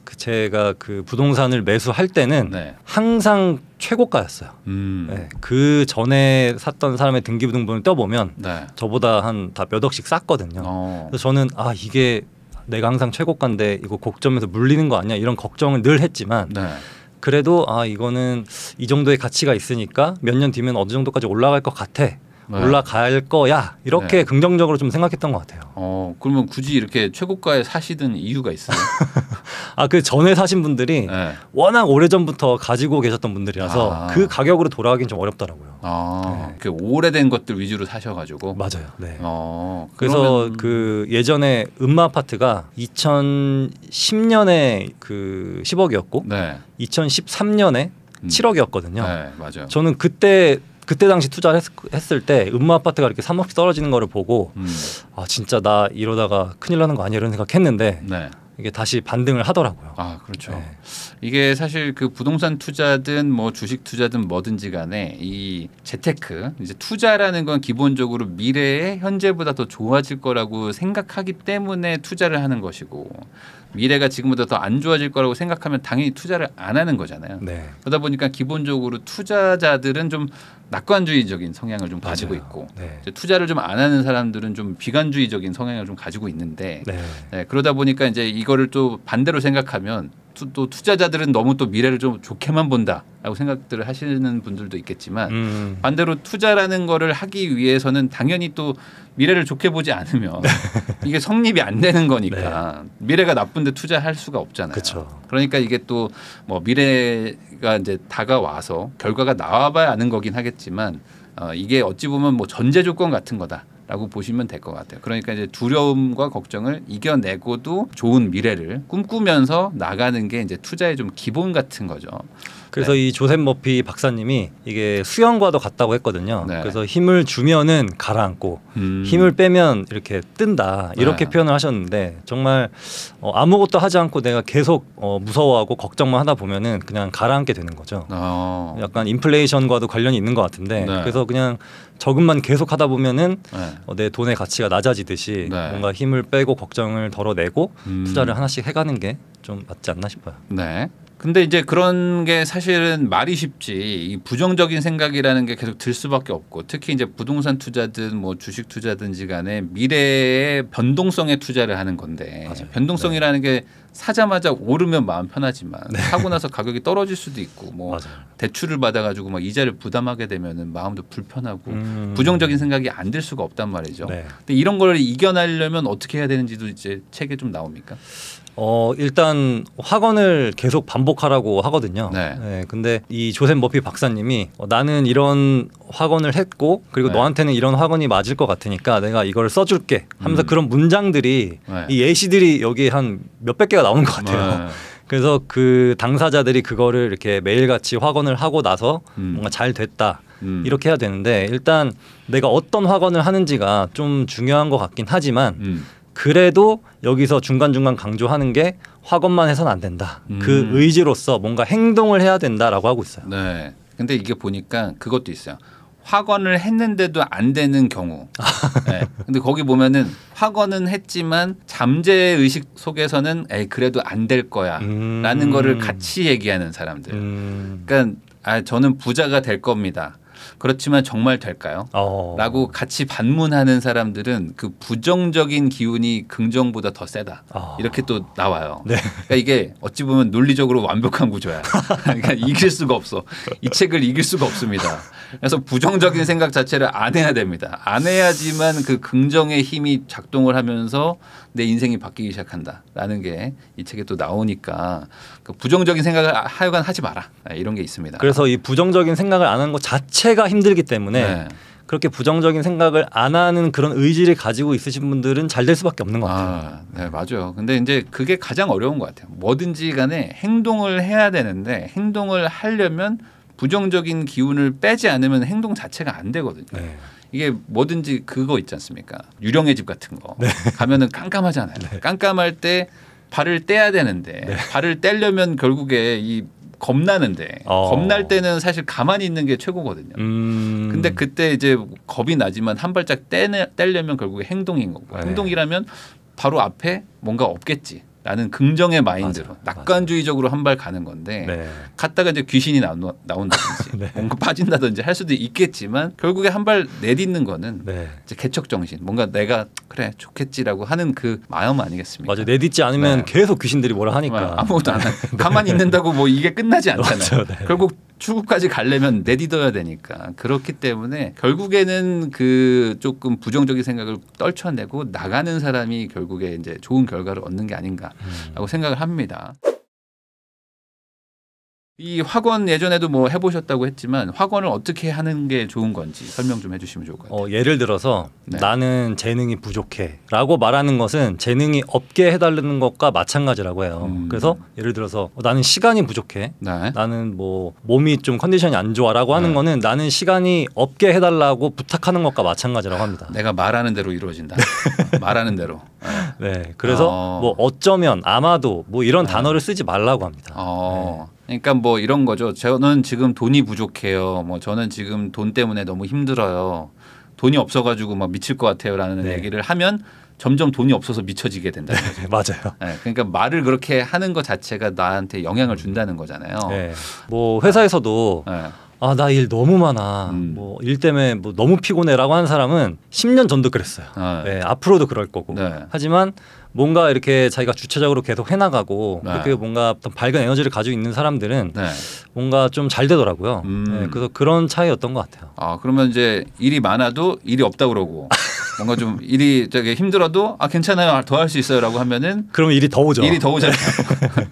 [SPEAKER 1] 그 부동산을 매수할 때는 항상 최고가였어요. 네, 그 전에 샀던 사람의 등기부등본을 떼보면 저보다 한 다 몇 억씩 쌌거든요. 그래서 저는 이게 내가 항상 최고가인데 이거 고점에서 물리는 거 아니야 이런 걱정을 늘 했지만 그래도 이거는 이 정도의 가치가 있으니까 몇 년 뒤면 어느 정도까지 올라갈 것 같아. 올라갈 거야 이렇게 긍정적으로 좀 생각했던 것 같아요.
[SPEAKER 2] 그러면 굳이 이렇게 최고가에 사시던 이유가 있어요?
[SPEAKER 1] 그 전에 사신 분들이 워낙 오래전부터 가지고 계셨던 분들이라서 그 가격으로 돌아가긴 좀 어렵더라고요.
[SPEAKER 2] 그 오래된 것들 위주로 사셔가지고.
[SPEAKER 1] 맞아요. 네. 그래서 그 예전에 음마 아파트가 2010년에 그 10억이었고 2013년에 7억이었거든요.
[SPEAKER 2] 맞아요.
[SPEAKER 1] 저는 그때 그때 당시 투자를 했을 때 음모 아파트가 이렇게 3억씩 떨어지는 거를 보고 아 진짜 나 이러다가 큰일 나는 거 아니야 이런 생각했는데
[SPEAKER 2] 네.
[SPEAKER 1] 이게 다시 반등을 하더라고요.
[SPEAKER 2] 아 그렇죠.
[SPEAKER 1] 네.
[SPEAKER 2] 이게 사실 그 부동산 투자든 뭐 주식 투자든 뭐든지 간에 이 재테크 이제 투자라는 건 기본적으로 미래에 현재보다 더 좋아질 거라고 생각하기 때문에 투자를 하는 것이고 미래가 지금보다 더 안 좋아질 거라고 생각하면 당연히 투자를 안 하는 거잖아요.
[SPEAKER 1] 네.
[SPEAKER 2] 그러다 보니까 기본적으로 투자자들은 좀 낙관주의적인 성향을 좀 가지고
[SPEAKER 1] 맞아요.
[SPEAKER 2] 있고
[SPEAKER 1] 네.
[SPEAKER 2] 투자를 좀 안 하는 사람들은 좀 비관주의적인 성향을 좀 가지고 있는데
[SPEAKER 1] 네.
[SPEAKER 2] 네, 그러다 보니까 이제 이거를 또 반대로 생각하면 또 투자자들은 너무 또 미래를 좀 좋게만 본다라고 생각들을 하시는 분들도 있겠지만 반대로 투자라는 거를 하기 위해서는 당연히 또 미래를 좋게 보지 않으면 이게 성립이 안 되는 거니까 네. 미래가 나쁜데 투자할 수가 없잖아요.
[SPEAKER 1] 그쵸.
[SPEAKER 2] 그러니까 이게 또 뭐 미래가 이제 다가와서 결과가 나와봐야 아는 거긴 하겠지만 이게 어찌 보면 뭐 전제 조건 같은 거다라고 보시면 될 것 같아요. 그러니까 이제 두려움과 걱정을 이겨내고도 좋은 미래를 꿈꾸면서 나가는 게 이제 투자의 좀 기본 같은 거죠.
[SPEAKER 1] 그래서
[SPEAKER 2] 네.
[SPEAKER 1] 이 조셉 머피 박사님이 이게 수영과도 같다고 했거든요.
[SPEAKER 2] 네.
[SPEAKER 1] 그래서 힘을 주면은 가라앉고 힘을 빼면 이렇게 뜬다 이렇게
[SPEAKER 2] 네.
[SPEAKER 1] 표현을 하셨는데 정말 아무것도 하지 않고 내가 계속 무서워하고 걱정만 하다 보면은 그냥 가라앉게 되는 거죠. 약간 인플레이션과도 관련이 있는 것 같은데
[SPEAKER 2] 네.
[SPEAKER 1] 그래서 그냥 저금만 계속 하다 보면은
[SPEAKER 2] 네.
[SPEAKER 1] 내 돈의 가치가 낮아지듯이
[SPEAKER 2] 네.
[SPEAKER 1] 뭔가 힘을 빼고 걱정을 덜어내고 투자를 하나씩 해가는 게 좀 맞지 않나 싶어요.
[SPEAKER 2] 네. 근데 이제 그런 게 사실은 말이 쉽지 이 부정적인 생각이라는 게 계속 들 수밖에 없고 특히 이제 부동산 투자든 뭐 주식 투자든지 간에 미래의 변동성에 투자를 하는 건데
[SPEAKER 1] 맞아요.
[SPEAKER 2] 변동성이라는 게 사자마자 오르면 마음 편하지만 사고 나서 가격이 떨어질 수도 있고 뭐
[SPEAKER 1] 맞아요.
[SPEAKER 2] 대출을 받아가지고 막 이자를 부담하게 되면은 마음도 불편하고 부정적인 생각이 안 들 수가 없단 말이죠.
[SPEAKER 1] 네.
[SPEAKER 2] 근데 이런 걸 이겨내려면 어떻게 해야 되는지도 이제 책에 좀 나옵니까?
[SPEAKER 1] 일단 확언을 계속 반복하라고 하거든요.
[SPEAKER 2] 네.
[SPEAKER 1] 네, 근데 이 조셉 머피 박사님이 나는 이런 확언을 했고 그리고
[SPEAKER 2] 네.
[SPEAKER 1] 너한테는 이런 확언이 맞을 것 같으니까 내가 이걸 써줄게 하면서 그런 문장들이
[SPEAKER 2] 네.
[SPEAKER 1] 이 예시들이 여기 한 몇백 개가 나오는 것 같아요.
[SPEAKER 2] 네.
[SPEAKER 1] 그래서 그 당사자들이 그거를 이렇게 매일같이 확언을 하고 나서 뭔가 잘 됐다. 이렇게 해야 되는데 일단 내가 어떤 확언을 하는지가 좀 중요한 것 같긴 하지만 그래도 여기서 중간중간 강조하는 게 확언만 해서는 안 된다. 그 의지로서 뭔가 행동을 해야 된다라고 하고 있어요.
[SPEAKER 2] 네. 근데 이게 보니까 그것도 있어요. 확언을 했는데도 안 되는 경우. 네. 근데 거기 보면은 확언은 했지만 잠재 의식 속에서는 에이 그래도 안 될 거야라는 거를 같이 얘기하는 사람들. 그러니까 저는 부자가 될 겁니다. 그렇지만 정말 될까요? 라고 같이 반문하는 사람들은 그 부정적인 기운이 긍정보다 더 세다. 이렇게 또 나와요.
[SPEAKER 1] 네.
[SPEAKER 2] 그러니까 이게 어찌 보면 논리적으로 완벽한 구조야. 그러니까 이길 수가 없어. 이 책을 이길 수가 없습니다. 그래서 부정적인 생각 자체를 안 해야 됩니다. 안 해야지만 그 긍정의 힘이 작동을 하면서 내 인생이 바뀌기 시작한다라는 게 이 책에 또 나오니까 그 부정적인 생각을 하여간 하지 마라. 이런 게 있습니다.
[SPEAKER 1] 그래서 이 부정적인 생각을 안 하는 것 자체가 힘들기 때문에
[SPEAKER 2] 네.
[SPEAKER 1] 그렇게 부정적인 생각을 안 하는 그런 의지를 가지고 있으신 분들은 잘 될 수밖에 없는 것 같아요.
[SPEAKER 2] 네, 맞아요. 근데 이제 그게 가장 어려운 것 같아요. 뭐든지 간에 행동을 해야 되는데 행동을 하려면 부정적인 기운을 빼지 않으면 행동 자체가 안 되거든요.
[SPEAKER 1] 네.
[SPEAKER 2] 이게 뭐든지 그거 있지 않습니까? 유령의 집 같은 거
[SPEAKER 1] 네.
[SPEAKER 2] 가면은 깜깜하잖아요.
[SPEAKER 1] 네.
[SPEAKER 2] 깜깜할 때 발을 떼야 되는데
[SPEAKER 1] 네.
[SPEAKER 2] 발을 떼려면 결국에 이 겁나는데 겁날 때는 사실 가만히 있는 게 최고거든요. 근데 그때 이제 겁이 나지만 한 발짝 떼려면 결국에 행동인 거고 행동이라면 바로 앞에 뭔가 없겠지. 라는 긍정의 마인드로 낙관주의적으로 한 발 가는 건데
[SPEAKER 1] 네.
[SPEAKER 2] 갔다가 이제 귀신이 나온다든지
[SPEAKER 1] 네.
[SPEAKER 2] 뭔가 빠진다든지 할 수도 있겠지만 결국에 한 발 내딛는 거는
[SPEAKER 1] 네.
[SPEAKER 2] 이제 개척 정신 뭔가 내가 그래 좋겠지라고 하는 그 마음 아니겠습니까?
[SPEAKER 1] 맞아요. 내딛지 않으면 계속 귀신들이 뭐라 하니까
[SPEAKER 2] 아무것도 안 해. 가만히 있는다고 뭐 이게 끝나지 않잖아요.
[SPEAKER 1] 맞죠, 네.
[SPEAKER 2] 결국 출구까지 가려면 내딛어야 되니까 그렇기 때문에 결국에는 그 조금 부정적인 생각을 떨쳐내고 나가는 사람이 결국에 이제 좋은 결과를 얻는 게 아닌가라고 생각을 합니다. 이 학원 예전에도 뭐 해보셨다고 했지만 학원을 어떻게 하는 게 좋은 건지 설명 좀 해주시면 좋을 것 같아요.
[SPEAKER 1] 예를 들어서 나는 재능이 부족해라고 말하는 것은 재능이 없게 해달라는 것과 마찬가지라고 해요. 그래서 예를 들어서 나는 시간이 부족해. 나는 뭐 몸이 좀 컨디션이 안 좋아라고 하는 거는 나는 시간이 없게 해달라고 부탁하는 것과 마찬가지라고 합니다.
[SPEAKER 2] 내가 말하는 대로 이루어진다. 말하는 대로.
[SPEAKER 1] 네, 그래서 뭐 어쩌면 아마도 뭐 이런 단어를 쓰지 말라고 합니다.
[SPEAKER 2] 그러니까 뭐 이런 거죠. 저는 지금 돈이 부족해요. 뭐 저는 지금 돈 때문에 너무 힘들어요. 돈이 없어가지고 막 미칠 것 같아요라는 얘기를 하면 점점 돈이 없어서 미쳐지게 된다는 거죠.
[SPEAKER 1] 맞아요.
[SPEAKER 2] 그러니까 말을 그렇게 하는 것 자체가 나한테 영향을 준다는 거잖아요.
[SPEAKER 1] 뭐 회사에서도 나 일 너무 많아. 뭐 일 때문에 뭐 너무 피곤해라고 하는 사람은 10년 전도 그랬어요. 앞으로도 그럴 거고. 하지만 뭔가 이렇게 자기가 주체적으로 계속 해나가고 그렇게 뭔가 어떤 밝은 에너지를 가지고 있는 사람들은 뭔가 좀 잘 되더라고요. 그래서 그런 차이였던 것 같아요.
[SPEAKER 2] 그러면 이제 일이 많아도 일이 없다 그러고 뭔가 좀 일이 저기 힘들어도 괜찮아요, 더 할 수 있어요라고 하면은
[SPEAKER 1] 그러면 일이 더 오죠.
[SPEAKER 2] 일이 더 오잖아요.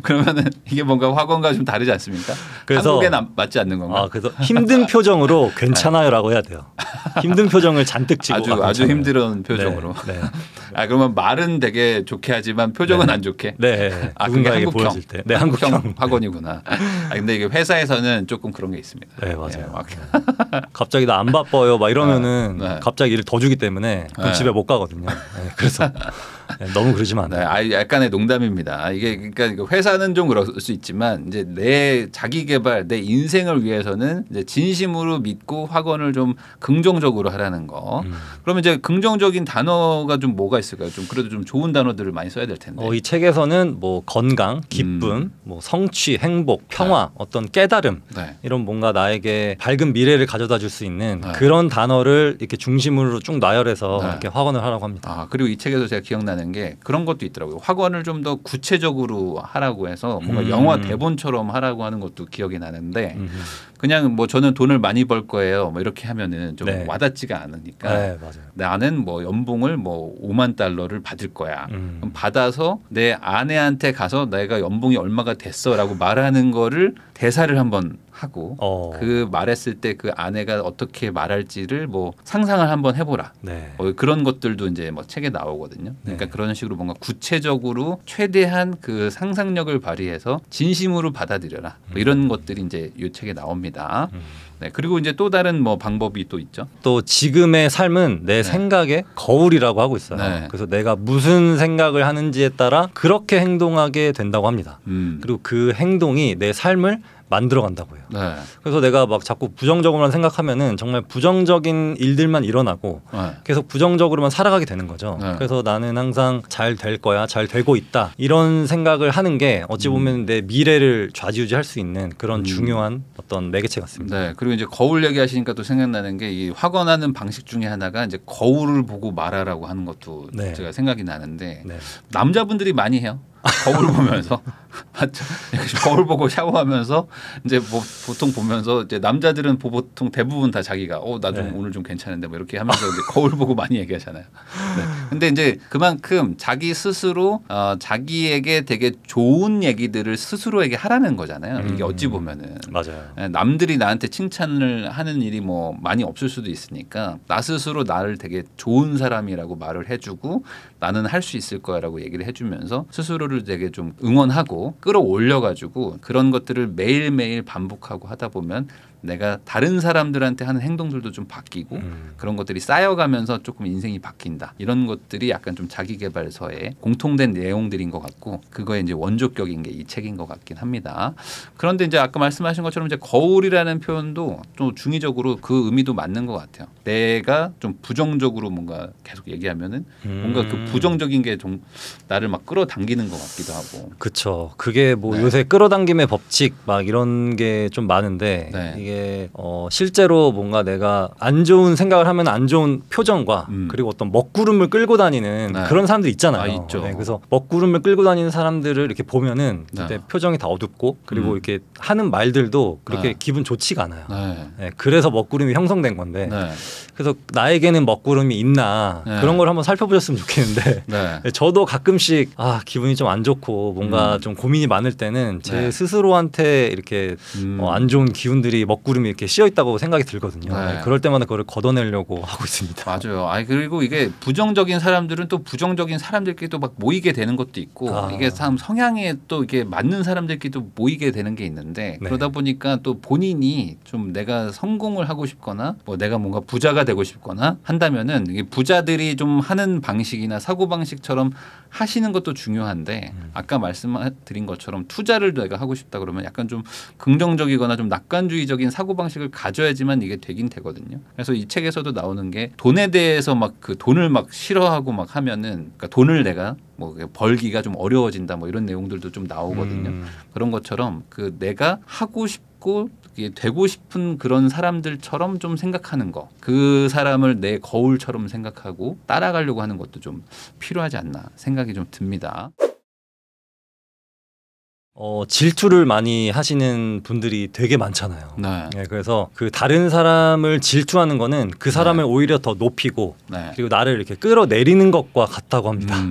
[SPEAKER 2] 그러면은 이게 뭔가 학원과 좀 다르지 않습니까? 그래서 한국에 맞지 않는 건가?
[SPEAKER 1] 그래서 힘든 표정으로 괜찮아요라고 해야 돼요. 힘든 표정을 잔뜩 찍고
[SPEAKER 2] 아주 힘든 표정으로. 그러면 말은 되게 좋게 하지만 표정은 안 좋게.
[SPEAKER 1] 그게
[SPEAKER 2] 한국형
[SPEAKER 1] 보여질 때.
[SPEAKER 2] 한국형 학원이구나. 근데 이게 회사에서는 조금 그런 게 있습니다.
[SPEAKER 1] 네, 맞아요. 갑자기 나 안 바빠요, 막 이러면은 갑자기 일을 더 주기 때문에 그럼 집에 못 가거든요. 그래서 너무 그러지만 안 돼요.
[SPEAKER 2] 약간의 농담입니다. 이게 그러니까 회사는 좀 그럴 수 있지만 이제 내 자기 개발, 내 인생을 위해서는 이제 진심으로 믿고 학원을 좀 긍정적으로 하라는 거. 그러면 이제 긍정적인 단어가 좀 뭐가 있을까요? 좀 그래도 좀 좋은 단어들을 많이 써야 될 텐데.
[SPEAKER 1] 이 책에서는 뭐 건강, 기쁨, 뭐 성취, 행복, 평화, 어떤 깨달음 이런 뭔가 나에게 밝은 미래를 가져다 줄 수 있는 그런 단어를 이렇게 중심으로 쭉 나열해서 이렇게 학원을 하라고 합니다.
[SPEAKER 2] 그리고 이 책에서 제가 기억나는 게 그런 것도 있더라고요. 학원을 좀 더 구체적으로 하라고 해서 뭔가 영화 대본처럼 하라고 하는 것도 기억이 나는데 그냥 뭐 저는 돈을 많이 벌 거예요. 뭐 이렇게 하면은 좀 와닿지가 않으니까
[SPEAKER 1] 맞아요.
[SPEAKER 2] 나는 뭐 연봉을 뭐 5만 달러를 받을 거야. 그럼 받아서 내 아내한테 가서 내가 연봉이 얼마가 됐어라고 말하는 거를 대사를 한번 하고 그 말했을 때 그 아내가 어떻게 말할지를 뭐 상상을 한번 해보라. 그런 것들도 이제 뭐 책에 나오거든요. 그러니까 그런 식으로 뭔가 구체적으로 최대한 그 상상력을 발휘해서 진심으로 받아들여라. 뭐 이런 것들이 이제 이 책에 나옵니다. 그리고 이제 또 다른 뭐 방법이 또 있죠.
[SPEAKER 1] 또 지금의 삶은 내 생각의 거울이라고 하고 있어요. 그래서 내가 무슨 생각을 하는지에 따라 그렇게 행동하게 된다고 합니다. 그리고 그 행동이 내 삶을 만들어 간다고요. 그래서 내가 막 자꾸 부정적으로만 생각하면은 정말 부정적인 일들만 일어나고 계속 부정적으로만 살아가게 되는 거죠. 그래서 나는 항상 잘 될 거야, 잘 되고 있다 이런 생각을 하는 게 어찌 보면 내 미래를 좌지우지할 수 있는 그런 중요한 어떤 매개체 같습니다.
[SPEAKER 2] 그리고 이제 거울 얘기하시니까 또 생각나는 게 이 학원하는 방식 중에 하나가 이제 거울을 보고 말하라고 하는 것도 제가 생각이 나는데 남자분들이 많이 해요. 거울 보면서 거울 보고 샤워하면서 이제 뭐 보통 보면서 이제 남자들은 보통 대부분 다 자기가 나 좀 오늘 좀 괜찮은데 뭐 이렇게 하면서 이제 거울 보고 많이 얘기하잖아요. 근데 이제 그만큼 자기 스스로 자기에게 되게 좋은 얘기들을 스스로에게 하라는 거잖아요. 이게 어찌 보면은
[SPEAKER 1] 맞아요.
[SPEAKER 2] 남들이 나한테 칭찬을 하는 일이 뭐 많이 없을 수도 있으니까 나 스스로 나를 되게 좋은 사람이라고 말을 해주고 나는 할 수 있을 거야라고 얘기를 해주면서 스스로를 되게 좀 응원하고 끌어올려가지고 그런 것들을 매일매일 반복하고 하다 보면 내가 다른 사람들한테 하는 행동들도 좀 바뀌고 그런 것들이 쌓여가면서 조금 인생이 바뀐다. 이런 것들이 약간 좀 자기계발서에 공통된 내용들인 것 같고 그거에 이제 원조격인 게 이 책인 것 같긴 합니다. 그런데 이제 아까 말씀하신 것처럼 이제 거울이라는 표현도 좀 중의적으로 그 의미도 맞는 것 같아요. 내가 좀 부정적으로 뭔가 계속 얘기하면은 뭔가 그 부정적인 게 좀 나를 막 끌어당기는 것 같기도 하고.
[SPEAKER 1] 그렇죠. 그게 뭐 요새 끌어당김의 법칙 막 이런 게 좀 많은데 이게 실제로 뭔가 내가 안 좋은 생각을 하면 안 좋은 표정과 그리고 어떤 먹구름을 끌고 다니는 그런 사람들 있잖아요.
[SPEAKER 2] 있죠.
[SPEAKER 1] 그래서 먹구름을 끌고 다니는 사람들을 이렇게 보면은 그때 표정이 다 어둡고 그리고 이렇게 하는 말들도 그렇게 기분 좋지가 않아요. 그래서 먹구름이 형성된 건데 그래서 나에게는 먹구름이 있나 그런 걸 한번 살펴보셨으면 좋겠는데 저도 가끔씩 기분이 좀 안 좋고 뭔가 좀 고민이 많을 때는 제 스스로한테 이렇게 안 좋은 기운들이 먹구름이 이렇게 씌어 있다고 생각이 들거든요. 그럴 때마다 그걸 걷어내려고 하고 있습니다.
[SPEAKER 2] 맞아요. 그리고 이게 부정적인 사람들은 또 부정적인 사람들끼리 또 막 모이게 되는 것도 있고 이게 참 성향에 또 이게 맞는 사람들끼리 또 모이게 되는 게 있는데 그러다 보니까 또 본인이 좀 내가 성공을 하고 싶거나 뭐 내가 뭔가 부자가 되고 싶거나 한다면은 이게 부자들이 좀 하는 방식이나 사고 방식처럼 하시는 것도 중요한데 아까 말씀드린 것처럼 투자를 내가 하고 싶다 그러면 약간 좀 긍정적이거나 좀 낙관주의적인 사고 방식을 가져야지만 이게 되긴 되거든요. 그래서 이 책에서도 나오는 게 돈에 대해서 막 그 돈을 막 싫어하고 막 하면은 그러니까 돈을 내가 뭐 벌기가 좀 어려워진다 뭐 이런 내용들도 좀 나오거든요. 그런 것처럼 그 내가 하고 싶고 되고 싶은 그런 사람들처럼 좀 생각하는 거, 그 사람을 내 거울처럼 생각하고 따라가려고 하는 것도 좀 필요하지 않나 생각이 좀 듭니다.
[SPEAKER 1] 질투를 많이 하시는 분들이 되게 많잖아요. 그래서 그 다른 사람을 질투하는 거는 그 사람을 오히려 더 높이고 그리고 나를 이렇게 끌어내리는 것과 같다고 합니다.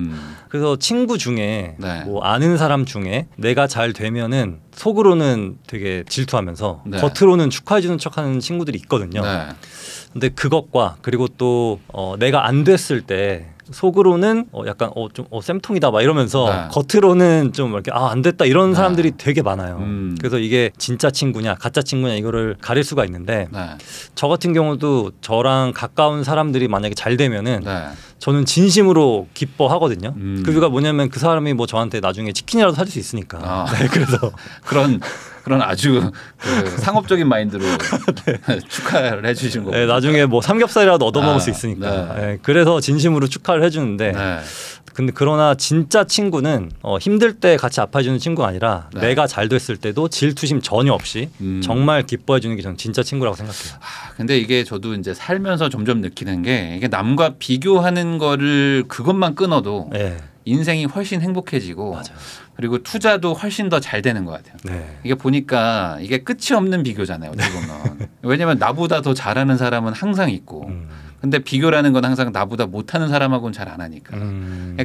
[SPEAKER 1] 그래서 친구 중에 뭐 아는 사람 중에 내가 잘 되면은 속으로는 되게 질투하면서 겉으로는 축하해주는 척하는 친구들이 있거든요. 근데 그것과 그리고 또 내가 안 됐을 때 속으로는 약간 좀 쌤통이다 막 이러면서 겉으로는 좀 이렇게 안 됐다 이런 사람들이 되게 많아요. 그래서 이게 진짜 친구냐 가짜 친구냐 이거를 가릴 수가 있는데 저 같은 경우도 저랑 가까운 사람들이 만약에 잘 되면은 저는 진심으로 기뻐하거든요. 그 이유가 뭐냐면 그 사람이 뭐 저한테 나중에 치킨이라도 사줄 수 있으니까. 그래서
[SPEAKER 2] 그런 아주 그 상업적인 마인드로 축하를 해주신 거예요.
[SPEAKER 1] 나중에 뭐 삼겹살이라도 얻어먹을 수 있으니까. 그래서 진심으로 축하를 해주는데 근데 그러나 진짜 친구는 힘들 때 같이 아파해주는 친구가 아니라 내가 잘 됐을 때도 질투심 전혀 없이 정말 기뻐해주는 게 저는 진짜 친구라고 생각해요.
[SPEAKER 2] 근데 이게 저도 이제 살면서 점점 느끼는 게 이게 남과 비교하는 거를 그것만 끊어도 인생이 훨씬 행복해지고 그리고 투자도 훨씬 더 잘 되는 것 같아요. 이게 보니까 이게 끝이 없는 비교잖아요. 어떻게 보면. 왜냐하면 나보다 더 잘하는 사람은 항상 있고 근데 비교라는 건 항상 나보다 못하는 사람하고는 잘 안 하니까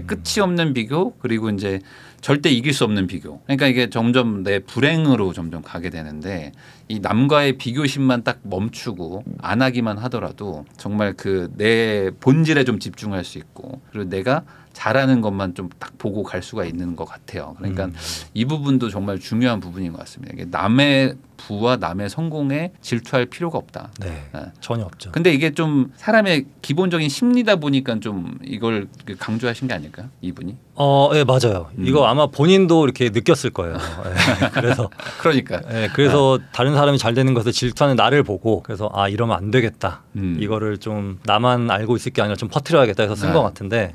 [SPEAKER 2] 끝이 없는 비교 그리고 이제 절대 이길 수 없는 비교. 그러니까 이게 점점 내 불행으로 점점 가게 되는데 이 남과의 비교심만 딱 멈추고 안 하기만 하더라도 정말 그 내 본질에 좀 집중할 수 있고 그리고 내가 잘하는 것만 좀 딱 보고 갈 수가 있는 것 같아요. 그러니까 이 부분도 정말 중요한 부분인 것 같습니다. 이게 남의 부와 남의 성공에 질투할 필요가 없다.
[SPEAKER 1] 전혀 없죠.
[SPEAKER 2] 근데 이게 좀 사람의 기본적인 심리다 보니까 좀 이걸 강조하신 게 아닐까 이분이?
[SPEAKER 1] 네 맞아요. 이거 아마 본인도 이렇게 느꼈을 거예요. 그래서 그래서 다른 사람이 잘 되는 것을 질투하는 나를 보고 그래서 이러면 안 되겠다. 이거를 좀 나만 알고 있을 게 아니라 좀 퍼뜨려야겠다 해서 쓴 것 같은데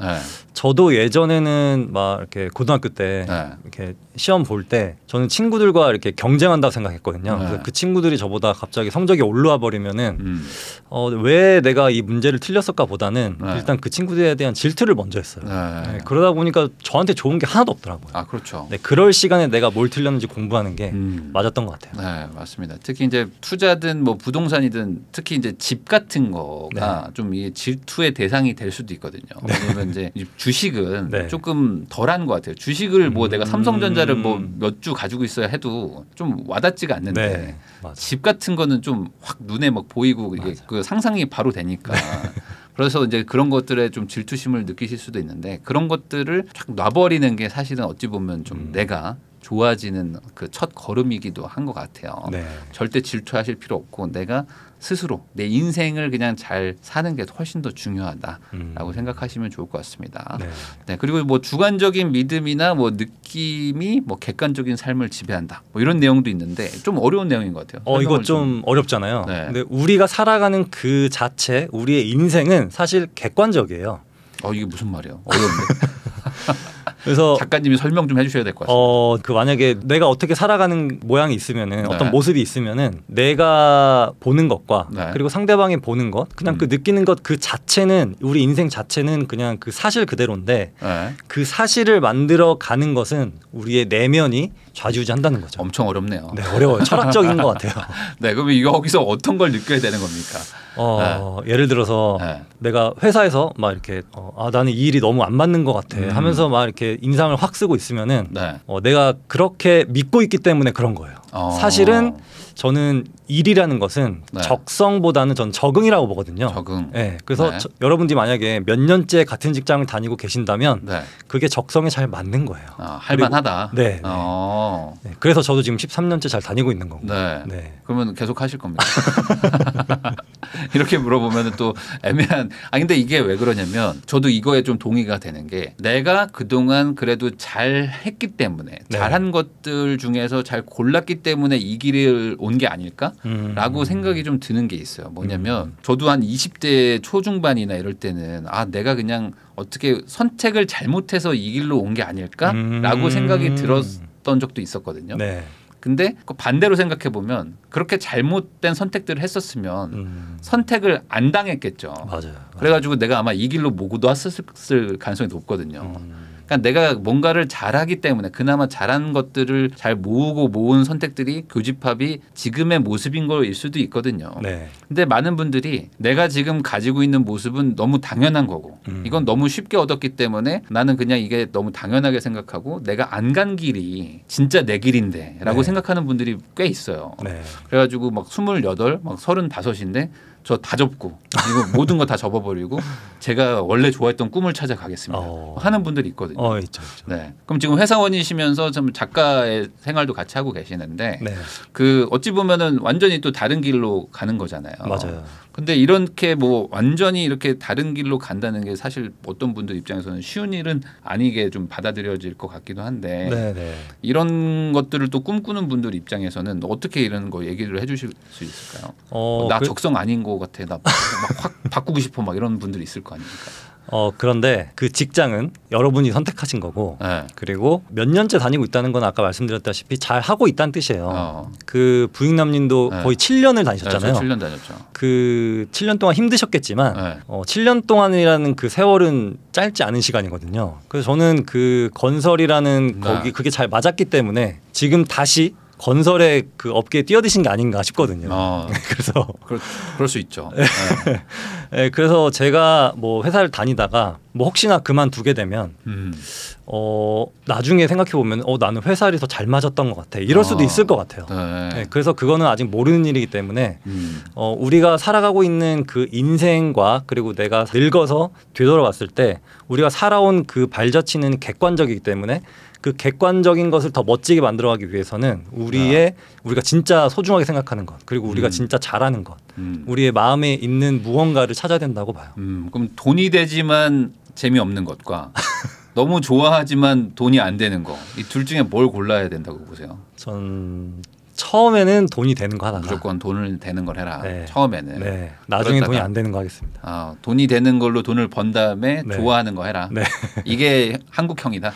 [SPEAKER 1] 저도 예전에는 막 이렇게 고등학교 때 이렇게 시험 볼 때 저는 친구들과 이렇게 경쟁한다고 생각했거든요. 그래서 그 친구들이 저보다 갑자기 성적이 올라와 버리면은 왜 내가 이 문제를 틀렸을까 보다는 일단 그 친구들에 대한 질투를 먼저 했어요. 그러다 보니까 저한테 좋은 게 하나도 없더라고요.
[SPEAKER 2] 그렇죠.
[SPEAKER 1] 그럴 시간에 내가 뭘 틀렸는지 공부하는 게 맞았던 것 같아요.
[SPEAKER 2] 맞습니다. 특히 이제 투자든 뭐 부동산이든 특히 이제 집 같은 거가 좀 이게 질투의 대상이 될 수도 있거든요. 왜냐면 이제 주식은 조금 덜한 것 같아요. 주식을 뭐 내가 삼성전자를 뭐 몇 주 가지고 있어야 해도 좀 와닿지가 않는데 집 같은 거는 좀 확 눈에 막 보이고 이게 그 상상이 바로 되니까. 그래서 이제 그런 것들에 좀 질투심을 느끼실 수도 있는데 그런 것들을 쫙 놔버리는 게 사실은 어찌 보면 좀 내가 좋아지는 그 첫 걸음이기도 한 것 같아요. 절대 질투하실 필요 없고 내가 스스로 내 인생을 그냥 잘 사는 게 훨씬 더 중요하다라고 생각하시면 좋을 것 같습니다. 그리고 뭐 주관적인 믿음이나 뭐 느낌이 뭐 객관적인 삶을 지배한다. 뭐 이런 내용도 있는데 좀 어려운 내용인 것 같아요.
[SPEAKER 1] 이거 좀 어렵잖아요. 근데 우리가 살아가는 그 자체, 우리의 인생은 사실 객관적이에요.
[SPEAKER 2] 이게 무슨 말이에요? 어려운데.
[SPEAKER 1] 그래서
[SPEAKER 2] 작가님이 설명 좀 해주셔야 될 것 같습니다.
[SPEAKER 1] 그 만약에 내가 어떻게 살아가는 모양이 있으면은 어떤 모습이 있으면은 내가 보는 것과 그리고 상대방이 보는 것, 그냥 그 느끼는 것 그 자체는 우리 인생 자체는 그냥 그 사실 그대로인데 그 사실을 만들어 가는 것은 우리의 내면이 좌지우지한다는 거죠.
[SPEAKER 2] 엄청 어렵네요.
[SPEAKER 1] 네, 어려워요. 철학적인 것 같아요.
[SPEAKER 2] 네, 그럼 여기서 어떤 걸 느껴야 되는 겁니까?
[SPEAKER 1] 예를 들어서 내가 회사에서 막 이렇게 나는 이 일이 너무 안 맞는 것 같아 하면서 막 이렇게 인상을 확 쓰고 있으면은 내가 그렇게 믿고 있기 때문에 그런 거예요. 사실은 저는 일이라는 것은 적성보다는 전 적응이라고 보거든요.
[SPEAKER 2] 적응.
[SPEAKER 1] 네, 그래서 여러분들이 만약에 몇 년째 같은 직장을 다니고 계신다면 그게 적성에 잘 맞는 거예요.
[SPEAKER 2] 할만하다.
[SPEAKER 1] 네. 네. 그래서 저도 지금 13년째 잘 다니고 있는 거고.
[SPEAKER 2] 네. 그러면 계속 하실 겁니다. 이렇게 물어보면 또 애매한. 근데 이게 왜 그러냐면 저도 이거에 좀 동의가 되는 게 내가 그동안 그래도 잘 했기 때문에 잘한 것들 중에서 잘 골랐기 때문에 이 길을 온 게 아닐까라고 생각이 좀 드는 게 있어요. 뭐냐면 저도 한 20대 초중반이나 이럴 때는 내가 그냥 어떻게 선택을 잘못해서 이 길로 온 게 아닐까라고 생각이 들었던 적도 있었거든요. 근데 반대로 생각해 보면 그렇게 잘못된 선택들을 했었으면 선택을 안 당했겠죠.
[SPEAKER 1] 맞아요.
[SPEAKER 2] 그래가지고 내가 아마 이 길로 모고도 왔을 가능성이 높거든요. 그러니까 내가 뭔가를 잘하기 때문에 그나마 잘한 것들을 잘 모으고 모은 선택들이 교집합이 지금의 모습인 거일 수도 있거든요. 근데 많은 분들이 내가 지금 가지고 있는 모습은 너무 당연한 거고 이건 너무 쉽게 얻었기 때문에 나는 그냥 이게 너무 당연하게 생각하고 내가 안 간 길이 진짜 내 길인데 라고 생각하는 분들이 꽤 있어요. 그래가지고 막 28, 막 35인데 저 다 접고 이거 모든 거 다 접어버리고 제가 원래 좋아했던 꿈을 찾아가겠습니다 하는 분들이 있거든요.
[SPEAKER 1] 있죠.
[SPEAKER 2] 네. 그럼 지금 회사원이시면서 좀 작가의 생활도 같이 하고 계시는데 그 어찌 보면은 완전히 또 다른 길로 가는 거잖아요.
[SPEAKER 1] 맞아요.
[SPEAKER 2] 근데 이렇게 뭐 완전히 이렇게 다른 길로 간다는 게 사실 어떤 분들 입장에서는 쉬운 일은 아니게 좀 받아들여질 것 같기도 한데 이런 것들을 또 꿈꾸는 분들 입장에서는 어떻게 이런 거 얘기를 해주실 수 있을까요? 나 적성 아닌 것 같아. 나 막 확 바꾸고 싶어 막 이런 분들이 있을 거 아닙니까?
[SPEAKER 1] 그런데 그 직장은 여러분이 선택하신 거고 그리고 몇 년째 다니고 있다는 건 아까 말씀드렸다시피 잘 하고 있다는 뜻이에요. 그 부익남님도 거의 7년을 다니셨잖아요.
[SPEAKER 2] 7년 다녔죠.
[SPEAKER 1] 그 7년 동안 힘드셨겠지만 7년 동안이라는 그 세월은 짧지 않은 시간이거든요. 그래서 저는 그 건설이라는 그게 잘 맞았기 때문에 지금 다시 건설의 그 업계에 뛰어드신 게 아닌가 싶거든요. 그래서
[SPEAKER 2] 그럴 수 있죠.
[SPEAKER 1] 그래서 제가 뭐 회사를 다니다가 뭐 혹시나 그만두게 되면 나중에 생각해 보면 나는 회사를 더 잘 맞았던 것 같아. 이럴 수도 있을 것 같아요. 그래서 그거는 아직 모르는 일이기 때문에 우리가 살아가고 있는 그 인생과 그리고 내가 늙어서 되돌아봤을 때 우리가 살아온 그 발자취는 객관적이기 때문에 그 객관적인 것을 더 멋지게 만들어가기 위해서는 우리가 진짜 소중하게 생각하는 것 그리고 우리가 진짜 잘하는 것 우리의 마음에 있는 무언가를 찾아야 된다고 봐요.
[SPEAKER 2] 그럼 돈이 되지만 재미없는 것과 너무 좋아하지만 돈이 안 되는 거 이 둘 중에 뭘 골라야 된다고 보세요?
[SPEAKER 1] 전 처음에는 돈이 되는 거 하다가
[SPEAKER 2] 무조건 돈을 되는 걸 해라. 처음에는.
[SPEAKER 1] 나중에 돈이 안 되는 거 하겠습니다.
[SPEAKER 2] 돈이 되는 걸로 돈을 번 다음에 좋아하는 거 해라. 이게 한국형이다.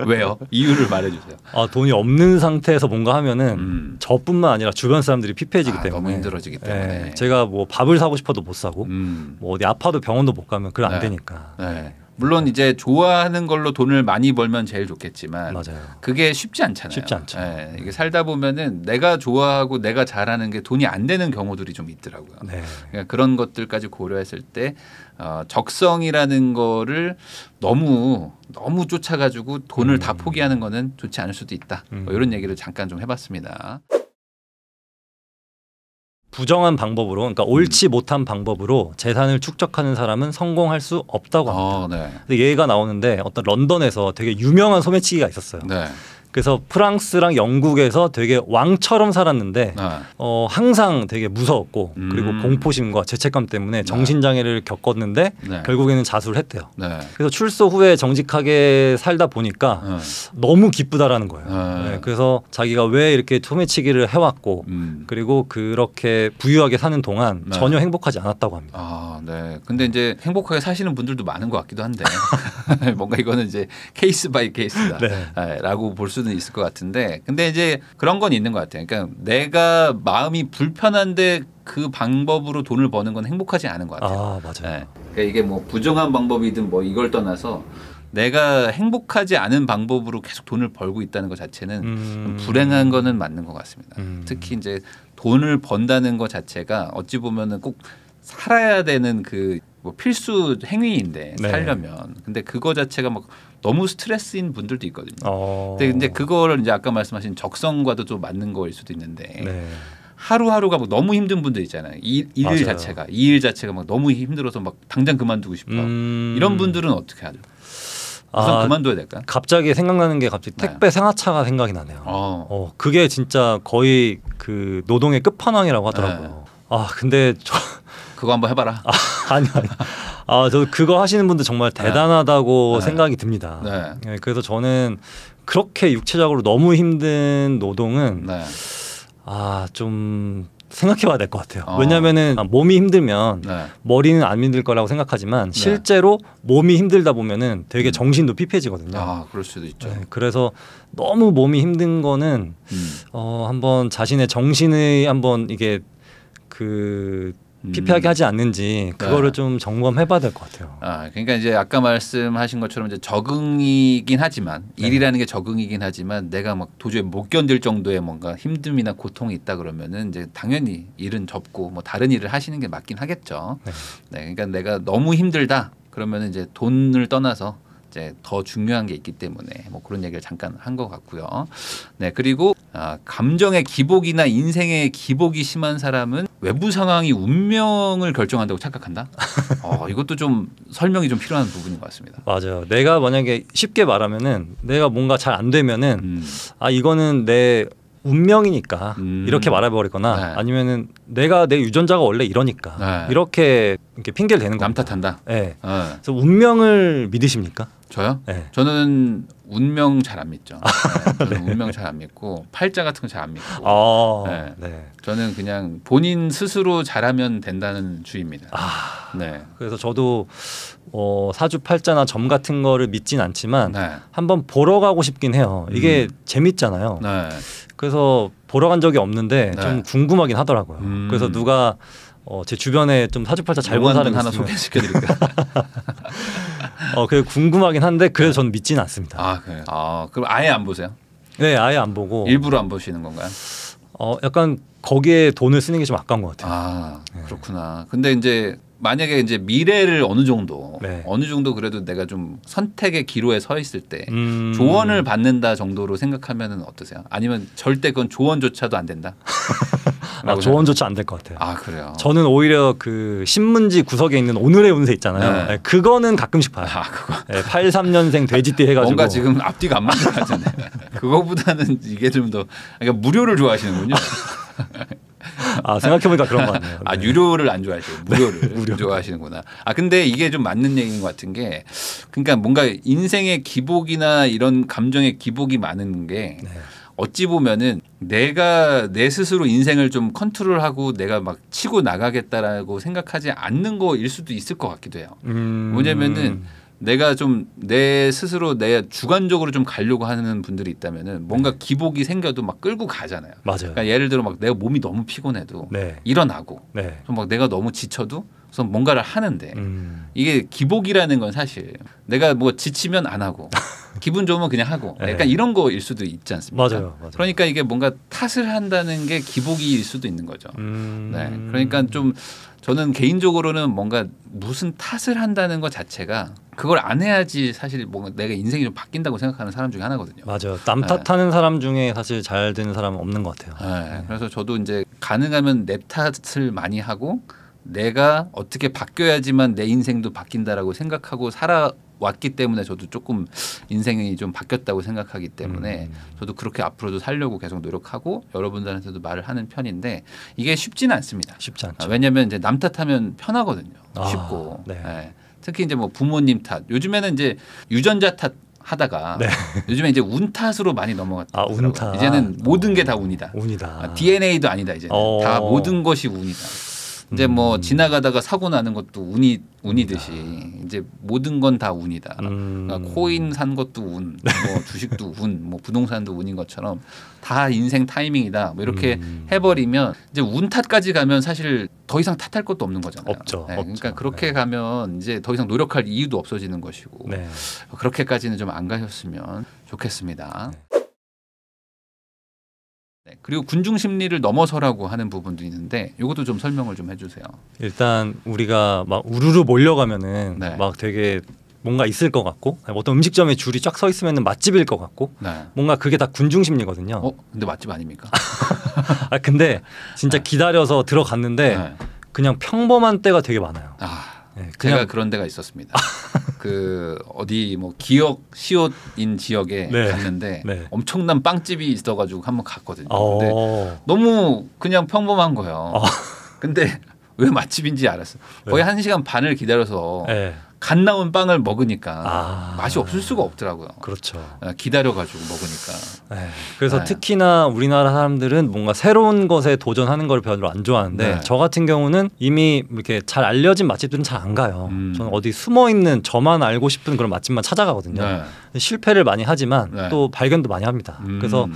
[SPEAKER 2] 왜요? 이유를 말해주세요.
[SPEAKER 1] 돈이 없는 상태에서 뭔가 하면은 저뿐만 아니라 주변 사람들이 피폐해지기 때문에
[SPEAKER 2] 너무 힘들어지기 때문에
[SPEAKER 1] 제가 뭐 밥을 사고 싶어도 못 사고 뭐 어디 아파도 병원도 못 가면 그건 안 되니까.
[SPEAKER 2] 물론 이제 좋아하는 걸로 돈을 많이 벌면 제일 좋겠지만 그게 쉽지 않잖아요.
[SPEAKER 1] 쉽지 않죠.
[SPEAKER 2] 이게 살다 보면은 내가 좋아하고 내가 잘하는 게 돈이 안 되는 경우들이 좀 있더라고요. 그러니까 그런 것들까지 고려했을 때 적성이라는 거를 너무 쫓아가지고 돈을 다 포기하는 거는 좋지 않을 수도 있다. 뭐 이런 얘기를 잠깐 좀 해봤습니다.
[SPEAKER 1] 부정한 방법으로 그러니까 옳지 못한 방법으로 재산을 축적하는 사람은 성공할 수 없다고 합니다. 근데 얘가 나오는데 어떤 런던에서 되게 유명한 소매치기가 있었어요. 그래서 프랑스랑 영국에서 되게 왕처럼 살았는데 항상 되게 무서웠고 그리고 공포심과 죄책감 때문에 정신장애를 겪었는데 결국에는 자수를 했대요. 그래서 출소 후에 정직하게 살다 보니까 너무 기쁘다라는 거예요. 그래서 자기가 왜 이렇게 소매치기를 해왔고 그리고 그렇게 부유하게 사는 동안 전혀 행복하지 않았다고 합니다.
[SPEAKER 2] 근데 이제 행복하게 사시는 분들도 많은 것 같기도 한데 뭔가 이거는 이제 케이스 바이 케이스다라고 볼 수는 있을 것 같은데 근데 이제 그런 건 있는 것 같아요. 그러니까 내가 마음이 불편한데 그 방법으로 돈을 버는 건 행복하지 않은 것 같아요.
[SPEAKER 1] 맞아요.
[SPEAKER 2] 그러니까 이게 뭐 부정한 방법이든 뭐 이걸 떠나서 내가 행복하지 않은 방법으로 계속 돈을 벌고 있다는 것 자체는 불행한 거는 맞는 것 같습니다. 특히 이제 돈을 번다는 것 자체가 어찌 보면은 꼭 살아야 되는 그 뭐 필수 행위인데 살려면 근데 그거 자체가 막 너무 스트레스인 분들도 있거든요. 근데 이제 그거를 이제 아까 말씀하신 적성과도 좀 맞는 거일 수도 있는데 하루하루가 막 너무 힘든 분들 있잖아요. 이 일 자체가 막 너무 힘들어서 막 당장 그만두고 싶어. 이런 분들은 어떻게 하죠? 우선 그만둬야 될까?
[SPEAKER 1] 갑자기 생각나는 게 갑자기 택배 생화차가 생각이 나네요. 그게 진짜 거의 그 노동의 끝판왕이라고 하더라고요. 근데
[SPEAKER 2] 그거 한번 해봐라.
[SPEAKER 1] 아니. 저 그거 하시는 분들 정말 대단하다고 생각이 듭니다. 그래서 저는 그렇게 육체적으로 너무 힘든 노동은 좀 생각해봐야 될 것 같아요. 왜냐하면은 몸이 힘들면 머리는 안 힘들 거라고 생각하지만 실제로 몸이 힘들다 보면은 되게 정신도 피폐해지거든요.
[SPEAKER 2] 그럴 수도 있죠.
[SPEAKER 1] 그래서 너무 몸이 힘든 거는 한번 자신의 정신의 한번 이게 그 피폐하게 하지 않는지 그거를 좀 점검해봐야 될 것 같아요.
[SPEAKER 2] 그러니까 이제 아까 말씀하신 것처럼 이제 적응이긴 하지만 일이라는 게 적응이긴 하지만 내가 막 도저히 못 견딜 정도의 뭔가 힘듦이나 고통이 있다 그러면은 이제 당연히 일은 접고 뭐 다른 일을 하시는 게 맞긴 하겠죠. 그러니까 내가 너무 힘들다 그러면 이제 돈을 떠나서 이제 더 중요한 게 있기 때문에 뭐 그런 얘기를 잠깐 한 것 같고요. 그리고 감정의 기복이나 인생의 기복이 심한 사람은 외부 상황이 운명을 결정한다고 착각한다. 이것도 좀 설명이 좀 필요한 부분인 것 같습니다.
[SPEAKER 1] 맞아요. 내가 만약에 쉽게 말하면은 내가 뭔가 잘 안 되면은 이거는 내 운명이니까 이렇게 말해버리거나 아니면은 내가 내 유전자가 원래 이러니까 이렇게 핑계를 대는
[SPEAKER 2] 남 탓한다.
[SPEAKER 1] 그래서 운명을 믿으십니까?
[SPEAKER 2] 저요? 저는 운명 잘 안 믿죠. 저는 운명 잘 안 믿고 팔자 같은 거 잘 안 믿고. 저는 그냥 본인 스스로 잘하면 된다는 주의입니다.
[SPEAKER 1] 그래서 저도 사주팔자나 점 같은 거를 믿진 않지만 한번 보러 가고 싶긴 해요. 이게 재밌잖아요. 그래서 보러 간 적이 없는데 좀 궁금하긴 하더라고요. 그래서 누가 제 주변에 좀 사주팔자 잘 본 사람이
[SPEAKER 2] 하나
[SPEAKER 1] 있으면
[SPEAKER 2] 소개시켜드릴까요?
[SPEAKER 1] 그게 궁금하긴 한데 그래도 저는 믿지는 않습니다.
[SPEAKER 2] 그래요? 그럼 아예 안 보세요?
[SPEAKER 1] 네, 아예 안 보고.
[SPEAKER 2] 일부러 안 보시는 건가요?
[SPEAKER 1] 약간 거기에 돈을 쓰는 게 좀 아까운 것 같아요.
[SPEAKER 2] 그렇구나. 근데 이제 만약에 이제 미래를 어느 정도 그래도 내가 좀 선택의 기로에 서 있을 때 조언을 받는다 정도로 생각하면은 어떠세요? 아니면 절대 그건 조언조차도 안 된다?
[SPEAKER 1] 조언조차 안 될 것 같아요.
[SPEAKER 2] 그래요?
[SPEAKER 1] 저는 오히려 그 신문지 구석에 있는 오늘의 운세 있잖아요. 그거는 가끔씩 봐요. 83년생 돼지띠 해가지고
[SPEAKER 2] 뭔가 지금 앞뒤가 안 맞는 것 같은데 그거보다는 이게 좀 더 그러니까 무료를 좋아하시는군요.
[SPEAKER 1] 생각해보니까 그런 것 같네요.
[SPEAKER 2] 유료를 안 좋아하시고 무료를 좋아하시는구나. 근데 이게 좀 맞는 얘기인 것 같은 게 그러니까 뭔가 인생의 기복이나 이런 감정의 기복이 많은 게 어찌 보면은 내가 내 스스로 인생을 좀 컨트롤하고 내가 막 치고 나가겠다라고 생각하지 않는 거일 수도 있을 것 같기도 해요. 뭐냐면은 내가 좀 내 스스로 내 주관적으로 좀 가려고 하는 분들이 있다면은 뭔가 기복이 생겨도 막 끌고 가잖아요.
[SPEAKER 1] 맞아요.
[SPEAKER 2] 그러니까 예를 들어 막 내가 몸이 너무 피곤해도 일어나고 막 내가 너무 지쳐도 그래서 뭔가를 하는데 이게 기복이라는 건 사실 내가 뭐 지치면 안 하고 기분 좋으면 그냥 하고 약간 이런 거일 수도 있지 않습니까?
[SPEAKER 1] 맞아요.
[SPEAKER 2] 그러니까 이게 뭔가 탓을 한다는 게 기복일 수도 있는 거죠. 그러니까 좀 저는 개인적으로는 뭔가 무슨 탓을 한다는 것 자체가 그걸 안 해야지 사실 뭔가 내가 인생이 좀 바뀐다고 생각하는 사람 중에 하나거든요.
[SPEAKER 1] 맞아요. 남 탓하는 사람 중에 사실 잘 되는 사람은 없는 것 같아요.
[SPEAKER 2] 그래서 저도 이제 가능하면 내 탓을 많이 하고 내가 어떻게 바뀌어야지만 내 인생도 바뀐다라고 생각하고 살아왔기 때문에 저도 조금 인생이 좀 바뀌었다고 생각하기 때문에 저도 그렇게 앞으로도 살려고 계속 노력하고 여러분들한테도 말을 하는 편인데 이게 쉽지는 않습니다.
[SPEAKER 1] 쉽지 않죠.
[SPEAKER 2] 왜냐하면 이제 남 탓하면 편하거든요. 쉽고 특히 이제 뭐 부모님 탓 요즘에는 이제 유전자 탓 하다가 요즘에 이제 운 탓으로 많이 넘어갔다.
[SPEAKER 1] 운 탓.
[SPEAKER 2] 이제는 모든 게 다 운이다. DNA도 아니다. 이제는 다 모든 것이 운이다. 이제 뭐 지나가다가 사고 나는 것도 운이듯이 이제 모든 건 다 운이다. 그러니까 코인 산 것도 운, 뭐 주식도 운, 뭐 부동산도 운인 것처럼 다 인생 타이밍이다. 뭐 이렇게 해버리면 이제 운 탓까지 가면 사실 더 이상 탓할 것도 없는 거잖아요.
[SPEAKER 1] 없죠.
[SPEAKER 2] 네, 그러니까
[SPEAKER 1] 없죠.
[SPEAKER 2] 그렇게
[SPEAKER 1] 네.
[SPEAKER 2] 가면 이제 더 이상 노력할 이유도 없어지는 것이고
[SPEAKER 1] 네.
[SPEAKER 2] 그렇게까지는 좀 안 가셨으면 좋겠습니다. 네, 그리고 군중 심리를 넘어서라고 하는 부분도 있는데 이것도 좀 설명을 좀 해주세요.
[SPEAKER 1] 일단 우리가 막 우르르 몰려가면은
[SPEAKER 2] 네.
[SPEAKER 1] 막 되게 뭔가 있을 것 같고 어떤 음식점에 줄이 쫙 서 있으면 맛집일 것 같고
[SPEAKER 2] 네.
[SPEAKER 1] 뭔가 그게 다 군중 심리거든요.
[SPEAKER 2] 근데 맛집 아닙니까?
[SPEAKER 1] 근데 진짜
[SPEAKER 2] 네.
[SPEAKER 1] 기다려서 들어갔는데
[SPEAKER 2] 네.
[SPEAKER 1] 그냥 평범한 때가 되게 많아요. 네,
[SPEAKER 2] 제가 그런 데가 있었습니다. 그 어디 뭐 기역 시옷인 지역에
[SPEAKER 1] 네.
[SPEAKER 2] 갔는데
[SPEAKER 1] 네.
[SPEAKER 2] 엄청난 빵집이 있어가지고 한번 갔거든요. 근데 너무 그냥 평범한 거예요. 근데 왜 맛집인지 알았어요. 거의 1시간 반을 기다려서
[SPEAKER 1] 네.
[SPEAKER 2] 갓 나온 빵을 먹으니까 맛이 없을 수가 없더라고요.
[SPEAKER 1] 그렇죠.
[SPEAKER 2] 기다려가지고 먹으니까.
[SPEAKER 1] 네. 그래서
[SPEAKER 2] 네.
[SPEAKER 1] 특히나 우리나라 사람들은 뭔가 새로운 것에 도전하는 걸 별로 안 좋아하는데
[SPEAKER 2] 네.
[SPEAKER 1] 저 같은 경우는 이미 이렇게 잘 알려진 맛집들은 잘 안 가요. 저는 어디 숨어 있는 저만 알고 싶은 그런 맛집만 찾아가거든요.
[SPEAKER 2] 네.
[SPEAKER 1] 실패를 많이 하지만
[SPEAKER 2] 네.
[SPEAKER 1] 또 발견도 많이 합니다. 그래서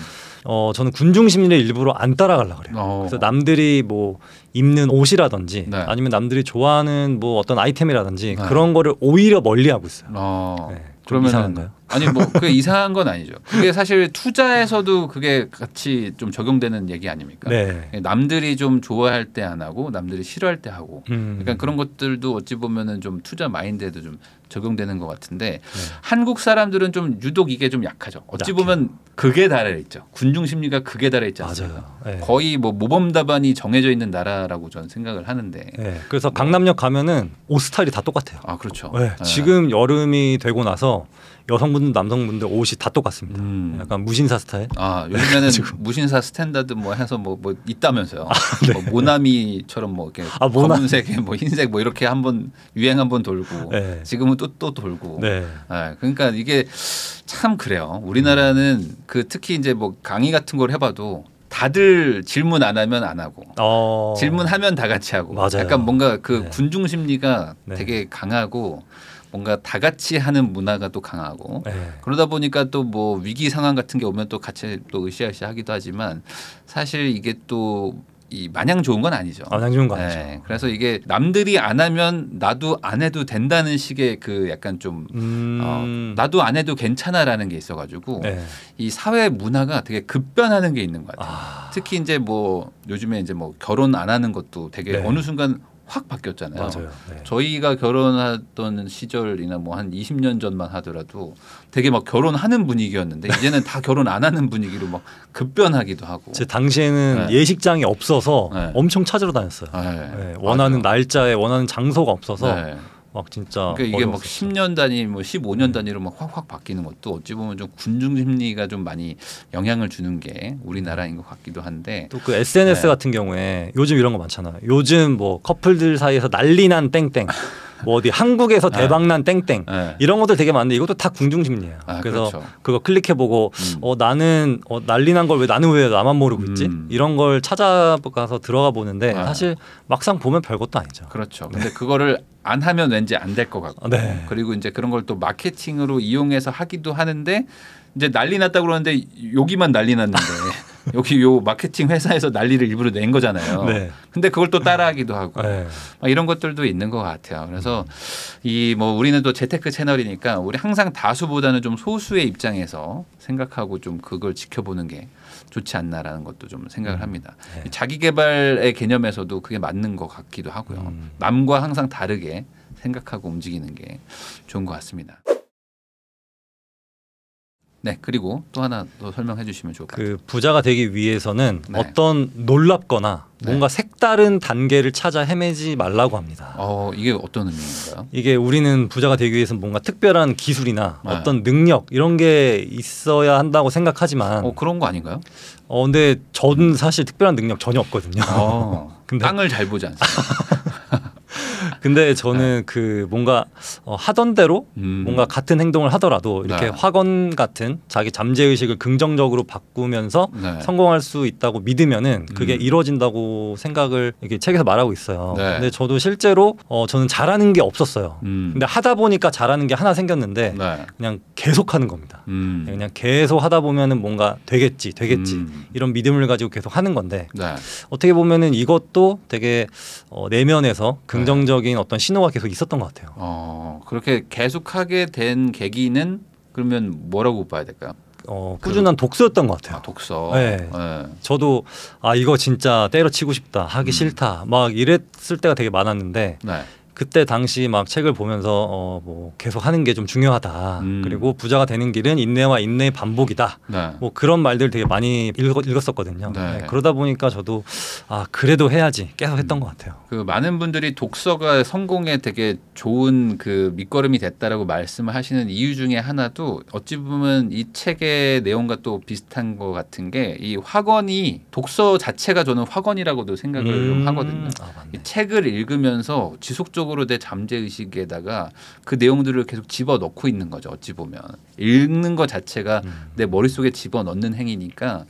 [SPEAKER 1] 저는 군중 심리를 일부러 안 따라가려고 그래요. 그래서 남들이 뭐 입는 옷이라든지
[SPEAKER 2] 네.
[SPEAKER 1] 아니면 남들이 좋아하는 뭐 어떤 아이템이라든지
[SPEAKER 2] 네.
[SPEAKER 1] 그런 거를 오히려 멀리하고 있어요. 네.
[SPEAKER 2] 그러면
[SPEAKER 1] 이상한가요?
[SPEAKER 2] 아니 뭐 그게 이상한 건 아니죠. 그게 사실 투자에서도 그게 같이 좀 적용되는 얘기 아닙니까?
[SPEAKER 1] 네.
[SPEAKER 2] 남들이 좀 좋아할 때 안 하고 남들이 싫어할 때 하고. 그러니까 그런 것들도 어찌 보면은 좀 투자 마인드에도 좀 적용되는 것 같은데 한국 사람들은 좀 유독 이게 좀 약하죠. 어찌 보면 극에 달해 있죠. 군중 심리가 극에 달해 있지 않습니까?
[SPEAKER 1] 맞아요. 네.
[SPEAKER 2] 거의 뭐 모범 답안이 정해져 있는 나라라고 저는 생각을 하는데.
[SPEAKER 1] 네. 그래서 강남역 가면은 옷 스타일이 다 똑같아요.
[SPEAKER 2] 그렇죠.
[SPEAKER 1] 네. 지금 여름이 되고 나서 여성분들 남성분들 옷이 다 똑같습니다. 약간 무신사 스타일.
[SPEAKER 2] 요즘에는 무신사 스탠다드 뭐 해서 뭐 있다면서요.
[SPEAKER 1] 네.
[SPEAKER 2] 뭐 모나미처럼 뭐 이렇게 검은색, 뭐 흰색 뭐 이렇게 한번 유행 한번 돌고
[SPEAKER 1] 네.
[SPEAKER 2] 지금은 또 돌고.
[SPEAKER 1] 네.
[SPEAKER 2] 그러니까 이게 참 그래요. 우리나라는 그 특히 이제 뭐 강의 같은 걸 해봐도 다들 질문 안 하면 안 하고 질문하면 다 같이 하고.
[SPEAKER 1] 맞아요.
[SPEAKER 2] 약간 뭔가 그
[SPEAKER 1] 네.
[SPEAKER 2] 군중 심리가
[SPEAKER 1] 네.
[SPEAKER 2] 되게 강하고. 뭔가 다 같이 하는 문화가 또 강하고
[SPEAKER 1] 네.
[SPEAKER 2] 그러다 보니까 또 뭐 위기 상황 같은 게 오면 또 같이 또 으쌰으쌰 하기도 하지만 사실 이게 또 이 마냥 좋은 건 아니죠.
[SPEAKER 1] 마냥 좋은 거 아니죠.
[SPEAKER 2] 그래서 이게 남들이 안 하면 나도 안 해도 된다는 식의 그 약간 좀 나도 안 해도 괜찮아라는 게 있어가지고
[SPEAKER 1] 네.
[SPEAKER 2] 이 사회 문화가 되게 급변하는 게 있는 것 같아요. 특히 이제 뭐 요즘에 이제 뭐 결혼 안 하는 것도 되게
[SPEAKER 1] 네.
[SPEAKER 2] 어느 순간 확 바뀌었잖아요.
[SPEAKER 1] 맞아요. 네.
[SPEAKER 2] 저희가 결혼하던 시절이나 뭐 한 20년 전만 하더라도 되게 막 결혼하는 분위기였는데 이제는 다 결혼 안 하는 분위기로 막 급변하기도 하고.
[SPEAKER 1] 제 당시에는
[SPEAKER 2] 네.
[SPEAKER 1] 예식장이 없어서
[SPEAKER 2] 네.
[SPEAKER 1] 엄청 찾으러 다녔어요.
[SPEAKER 2] 네.
[SPEAKER 1] 원하는
[SPEAKER 2] 맞아요.
[SPEAKER 1] 날짜에 원하는 장소가 없어서
[SPEAKER 2] 네.
[SPEAKER 1] 막 진짜
[SPEAKER 2] 그러니까 이게 막
[SPEAKER 1] 어려웠었죠.
[SPEAKER 2] 10년 단위, 뭐 15년 단위로 막 확확 바뀌는 것도 어찌 보면 좀 군중 심리가 좀 많이 영향을 주는 게 우리나라인 것 같기도 한데
[SPEAKER 1] 또 그 SNS
[SPEAKER 2] 네.
[SPEAKER 1] 같은 경우에 요즘 이런 거 많잖아요. 요즘 뭐 커플들 사이에서 난리난 땡땡, 뭐 어디 한국에서 대박난 땡땡
[SPEAKER 2] 네.
[SPEAKER 1] 이런 것들 되게 많은데 이것도 다 궁중 심리예요. 그래서
[SPEAKER 2] 그렇죠.
[SPEAKER 1] 그거 클릭해보고 나는 난리난 걸 왜 나는 왜 나만 모르고 있지? 이런 걸 찾아가서 들어가 보는데 사실 막상 보면 별것도 아니죠.
[SPEAKER 2] 그렇죠. 근데 그거를 안 하면 왠지 안 될 것 같고
[SPEAKER 1] 네.
[SPEAKER 2] 그리고 이제 그런 걸 또 마케팅으로 이용해서 하기도 하는데 이제 난리 났다 그러는데 여기만 난리 났는데 여기 요 마케팅 회사에서 난리를 일부러 낸 거잖아요.
[SPEAKER 1] 네.
[SPEAKER 2] 근데 그걸 또 따라하기도 하고
[SPEAKER 1] 네.
[SPEAKER 2] 막 이런 것들도 있는 것 같아요. 그래서 이 뭐 우리는 또 재테크 채널이니까 우리 항상 다수보다는 좀 소수의 입장에서 생각하고 좀 그걸 지켜보는 게 좋지 않나라는 것도 좀 생각을 합니다.
[SPEAKER 1] 네.
[SPEAKER 2] 자기 개발의 개념에서도 그게 맞는 것 같기도 하고요. 남과 항상 다르게 생각하고 움직이는 게 좋은 것 같습니다. 네, 그리고 또 하나 더 설명해 주시면 좋을 것 같아요.
[SPEAKER 1] 그 부자가 되기 위해서는
[SPEAKER 2] 네.
[SPEAKER 1] 어떤 놀랍거나
[SPEAKER 2] 네.
[SPEAKER 1] 뭔가 색다른 단계를 찾아 헤매지 말라고 합니다.
[SPEAKER 2] 이게 어떤 의미인가요?
[SPEAKER 1] 이게 우리는 부자가 되기 위해서는 뭔가 특별한 기술이나
[SPEAKER 2] 네.
[SPEAKER 1] 어떤 능력 이런 게 있어야 한다고 생각하지만
[SPEAKER 2] 그런 거 아닌가요?
[SPEAKER 1] 근데 저는 사실 특별한 능력 전혀 없거든요. 근데
[SPEAKER 2] 땅을 잘 보지 않습니까?
[SPEAKER 1] 근데 저는 그 뭔가 하던 대로 뭔가 같은 행동을 하더라도 이렇게 확언 같은 자기 잠재 의식을 긍정적으로 바꾸면서 성공할 수 있다고 믿으면은 그게 이루어진다고 생각을 이렇게 책에서 말하고 있어요. 근데 저도 실제로 저는 잘하는 게 없었어요. 근데 하다 보니까 잘하는 게 하나 생겼는데 그냥 계속 하는 겁니다. 그냥 계속 하다 보면은 뭔가 되겠지 이런 믿음을 가지고 계속 하는 건데 어떻게 보면은 이것도 되게 내면에서 긍정적인 어떤 신호가 계속 있었던 것 같아요.
[SPEAKER 2] 그렇게 계속하게 된 계기는 그러면 뭐라고 봐야 될까요?
[SPEAKER 1] 꾸준한 독서였던 것 같아요.
[SPEAKER 2] 독서.
[SPEAKER 1] 네. 저도 이거 진짜 때려치고 싶다, 하기 싫다, 막 이랬을 때가 되게 많았는데 그때 당시 막 책을 보면서 뭐 계속 하는 게 좀 중요하다. 그리고 부자가 되는 길은 인내와 인내의 반복이다. 뭐 그런 말들 되게 많이 읽었었거든요. 그러다 보니까 저도 그래도 해야지 계속 했던 것 같아요.
[SPEAKER 2] 그 많은 분들이 독서가 성공에 되게 좋은 그 밑거름이 됐다라고 말씀을 하시는 이유 중에 하나도 어찌 보면 이 책의 내용과 또 비슷한 것 같은 게 이 확언이 독서 자체가 저는 확언이라고도 생각을 좀 하거든요. 이 책을 읽으면서 지속적으로 내 잠재 의식에다가 그 내용들을 계속 집어넣고 있는 거죠. 어찌 보면 읽는 것 자체가 내 머릿속에 집어넣는 행위니까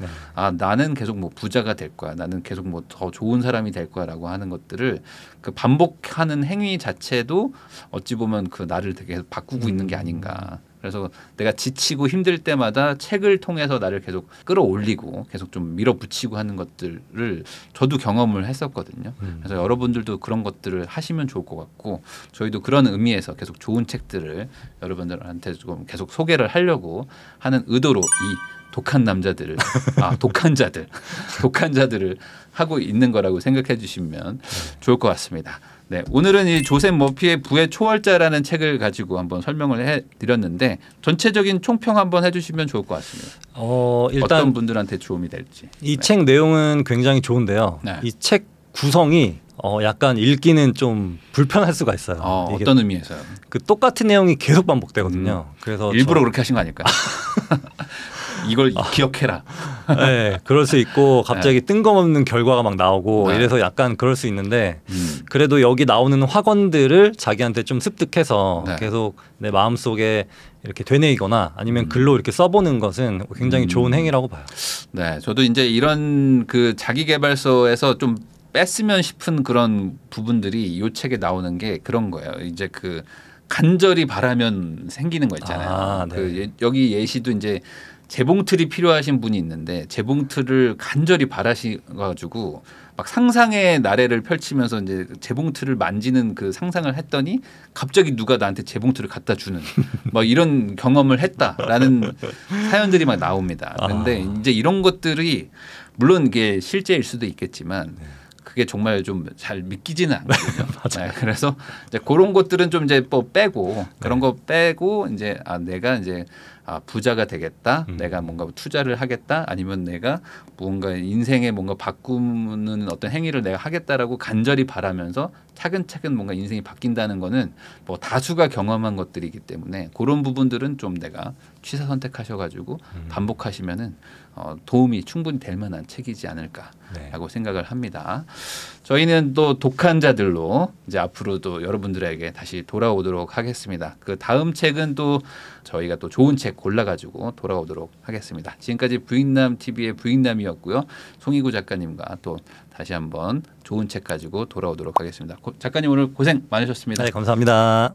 [SPEAKER 2] 나는 계속 뭐 부자가 될 거야, 나는 계속 뭐 더 좋은 사람이 될 거야라고 하는 것들을 그 반복하는 행위 자체도 어찌 보면 그 나를 되게 바꾸고 있는 게 아닌가. 그래서 내가 지치고 힘들 때마다 책을 통해서 나를 계속 끌어올리고 계속 좀 밀어붙이고 하는 것들을 저도 경험을 했었거든요. 그래서 여러분들도 그런 것들을 하시면 좋을 것 같고 저희도 그런 의미에서 계속 좋은 책들을 여러분들한테 좀 계속 소개를 하려고 하는 의도로 이 독한 남자들을 독한 자들을 하고 있는 거라고 생각해 주시면 좋을 것 같습니다. 네, 오늘은 이 조셉 머피의 부의 초월자라는 책을 가지고 한번 설명을 해드렸는데 전체적인 총평 한번 해주시면 좋을 것 같습니다. 일단 어떤 분들한테 도움이 될지.
[SPEAKER 1] 이 책 내용은 굉장히 좋은데요. 이 책 구성이 약간 읽기는 좀 불편할 수가 있어요.
[SPEAKER 2] 어떤 의미에서요?
[SPEAKER 1] 그 똑같은 내용이 계속 반복되거든요. 그래서
[SPEAKER 2] 일부러 그렇게 하신 거 아닐까요? 이걸 기억해라.
[SPEAKER 1] 네, 그럴 수 있고 갑자기 뜬금없는 결과가 막 나오고 이래서 약간 그럴 수 있는데 그래도 여기 나오는 확언들을 자기한테 좀 습득해서 계속 내 마음속에 이렇게 되뇌이거나 아니면 글로 이렇게 써보는 것은 굉장히 좋은 행위라고 봐요.
[SPEAKER 2] 네, 저도 이제 이런 그 자기계발서에서 좀 뺐으면 싶은 그런 부분들이 이 책에 나오는 게 그런 거예요. 이제 그 간절히 바라면 생기는 거 있잖아요. 그 여기 예시도 이제 재봉틀이 필요하신 분이 있는데 재봉틀을 간절히 바라셔가지고 막 상상의 나래를 펼치면서 이제 재봉틀을 만지는 그 상상을 했더니 갑자기 누가 나한테 재봉틀을 갖다 주는 뭐 이런 경험을 했다라는 사연들이 막 나옵니다. 그런데 이제 이런 것들이 물론 이게 실제일 수도 있겠지만 그게 정말 좀 잘 믿기지는 않거든요. 그래서 이제 그런 것들은 좀 이제 뭐 빼고 그런 거 빼고 이제 내가 이제 부자가 되겠다. 내가 뭔가 투자를 하겠다. 아니면 내가 뭔가 인생에 뭔가 바꾸는 어떤 행위를 내가 하겠다라고 간절히 바라면서 차근차근 뭔가 인생이 바뀐다는 거는 뭐 다수가 경험한 것들이기 때문에 그런 부분들은 좀 내가 취사 선택하셔가지고 반복하시면은 도움이 충분히 될 만한 책이지 않을까라고 생각을 합니다. 저희는 또 독한 자들로 이제 앞으로도 여러분들에게 다시 돌아오도록 하겠습니다. 그 다음 책은 또 저희가 또 좋은 책 골라가지고 돌아오도록 하겠습니다. 지금까지 부익남 TV의 부익남이었고요. 송희구 작가님과 또 다시 한번 좋은 책 가지고 돌아오도록 하겠습니다. 작가님 오늘 고생 많으셨습니다.
[SPEAKER 1] 네, 감사합니다.